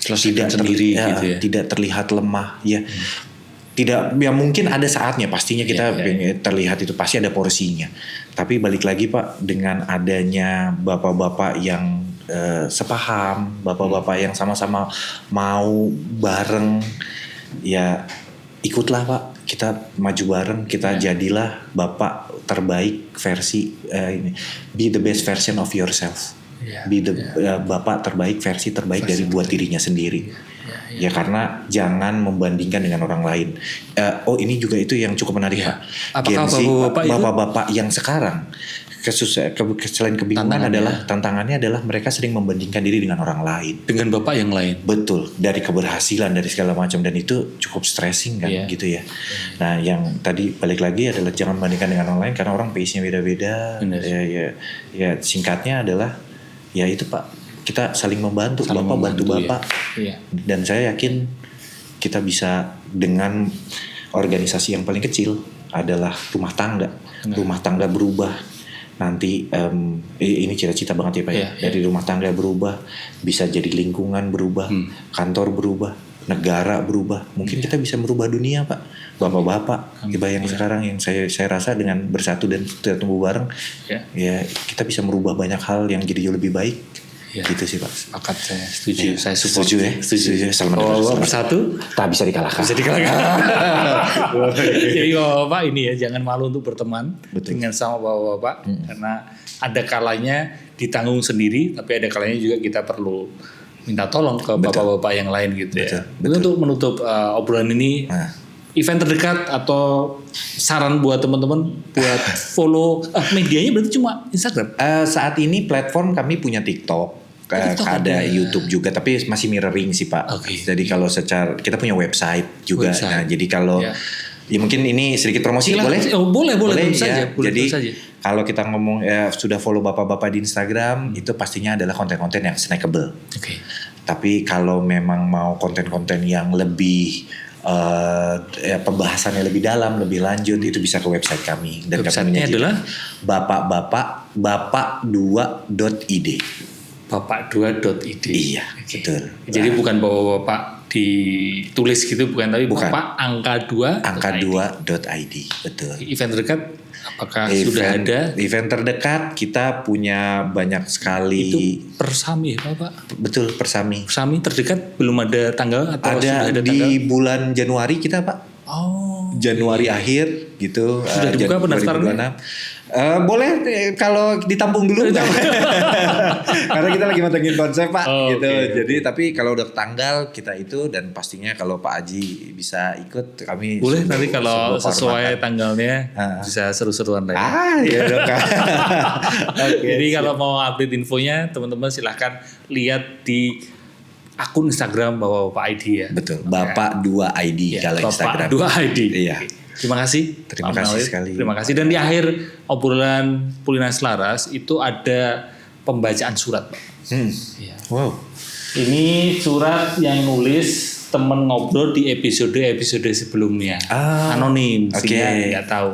tidak sendiri gitu ya. Tidak terlihat lemah ya. Tidak, ya mungkin ada saatnya, pastinya kita terlihat itu pasti ada porsinya. Tapi balik lagi Pak, dengan adanya bapak-bapak yang sepaham, bapak-bapak yang sama-sama mau bareng, ya ikutlah Pak, kita maju bareng, kita jadilah bapak terbaik versi ini. Be the best version of yourself. Bapak terbaik, versi terbaik dari buat dirinya sendiri. Ya karena jangan membandingkan dengan orang lain. Ini juga itu yang cukup menarik Pak. Apakah bapak-bapak yang sekarang selain kebingungan tantangannya adalah mereka sering membandingkan diri dengan orang lain, dengan bapak yang lain. Betul, dari keberhasilan, dari segala macam, dan itu cukup stressing kan, gitu ya. Nah, yang tadi balik lagi adalah jangan bandingkan dengan orang lain karena orang pace-nya beda-beda. Ya singkatnya adalah ya itu Pak, kita saling membantu, bapak bantu bapak. Dan saya yakin kita bisa dengan organisasi yang paling kecil adalah rumah tangga. Rumah tangga berubah. Nanti ini cita-cita banget ya Pak ya. Dari rumah tangga berubah, bisa jadi lingkungan berubah, kantor berubah, negara berubah. Mungkin kita bisa merubah dunia Pak. Bapak-bapak, yang sekarang yang saya rasa dengan bersatu dan tumbuh bareng, ya kita bisa merubah banyak hal yang jadi jauh lebih baik. Gitu sih Pak. Sepakat, saya setuju. Saya support. Setuju. Kalau bersatu tak bisa dikalahkan. Jadi bapak ini ya, jangan malu untuk berteman dengan sama bapak-bapak, karena ada kalanya ditanggung sendiri, tapi ada kalanya juga kita perlu minta tolong ke bapak-bapak yang lain gitu ya. Untuk menutup obrolan ini, event terdekat atau saran buat teman-teman buat follow medianya berarti cuma Instagram? Saat ini platform kami punya TikTok. Ada YouTube juga, tapi masih mirroring sih Pak. Jadi kalau secara kita punya website juga. Nah, jadi kalau ya mungkin ini sedikit promosi boleh saja. Jadi kalau kita ngomong sudah follow bapak-bapak di Instagram, itu pastinya adalah konten-konten yang snackable. Tapi kalau memang mau konten-konten yang lebih pembahasannya lebih dalam, lebih lanjut, itu bisa ke website kami. Dan websitenya adalah bapak2.id. bapak2.id. Iya, betul. Jadi bukan bapak ditulis gitu, bukan, tapi bapak angka2.id. Betul. Event terdekat apakah sudah ada? Event terdekat kita punya banyak sekali. Itu Persami ya Pak? Betul, Persami. Persami terdekat belum ada tanggal atau sudah ada di tanggal? bulan Januari kita Pak. Januari akhir gitu. Sudah dibuka pendaftarannya? Boleh kalau ditampung dulu karena kita lagi matengin konsep Pak gitu. Jadi tapi kalau udah tanggal kita itu, dan pastinya kalau Pak Aji bisa ikut, kami boleh nanti kalau sesuai tanggalnya bisa seru-seruan lagi. Ya dong. Jadi kalau mau update infonya teman-teman silahkan lihat di akun Instagram Bapak ID ya. Betul. Bapak2ID kalau Instagram. Bapak2ID. Iya. Terima kasih. Terima kasih sekali. Terima kasih. Dan di akhir obrolan Pulinan Selaras itu ada pembacaan surat, Pak. Wow. Ini surat yang nulis temen ngobrol di episode sebelumnya. Anonim, sehingga nggak tahu.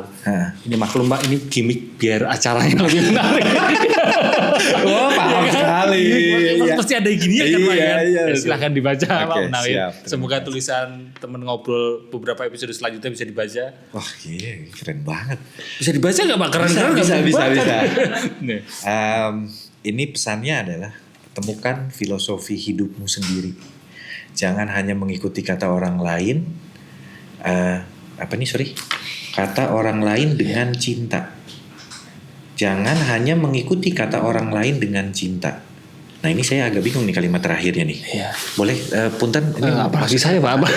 Ini maklum Pak, ini gimmick biar acaranya lebih menarik. Paham sekali. Pasti ada gini ya kan Pak ya. Silahkan dibaca Pak Munawir. Siap, semoga tulisan temen ngobrol beberapa episode selanjutnya bisa dibaca. Wah iya, keren banget. Bisa dibaca nggak Pak? Keren-keren. Bisa. Ini pesannya adalah temukan filosofi hidupmu sendiri. Jangan hanya mengikuti kata orang lain, Kata orang lain dengan cinta. Jangan hanya mengikuti kata orang lain dengan cinta. Nah ini saya agak bingung nih kalimat terakhirnya nih. Iya. Boleh punten ini apalagi saya Pak.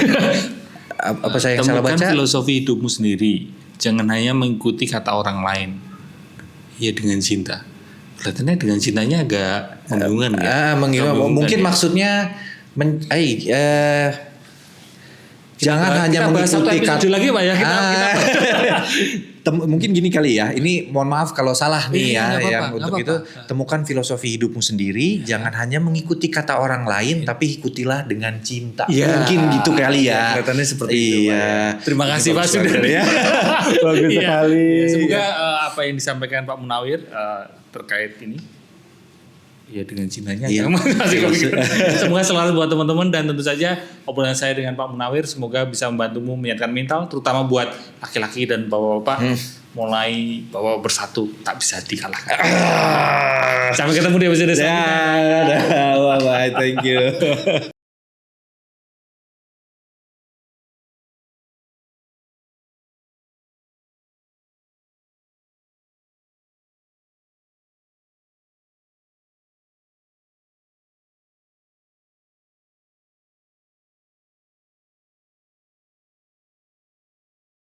apa saya yang salah baca? Temukan filosofi hidupmu sendiri. Jangan hanya mengikuti kata orang lain. Ya dengan cinta. Kelihatannya dengan cintanya agak membingungkan ya. Mungkin ya. maksudnya jangan hanya mengikuti kata lagi Pak ya. Mungkin gini kali ya. Ini mohon maaf kalau salah nih ya. Yang untuk itu temukan filosofi hidupmu sendiri. Jangan hanya mengikuti kata orang lain, tapi ikutilah dengan cinta. Mungkin gitu kali ya. Kelihatannya seperti itu. Iya. Terima kasih Pak sudah ya. Bagus sekali. Semoga apa yang disampaikan Pak Munawir terkait ini. Ya dengan cintanya. Iya. Semoga selalu buat teman-teman dan tentu saja obrolan saya dengan Pak Munawir semoga bisa membantumu menyehatkan mental terutama buat laki-laki dan bapak-bapak mulai bahwa bersatu tak bisa dikalahkan. Sampai ketemu di episode selanjutnya. Bye, thank you.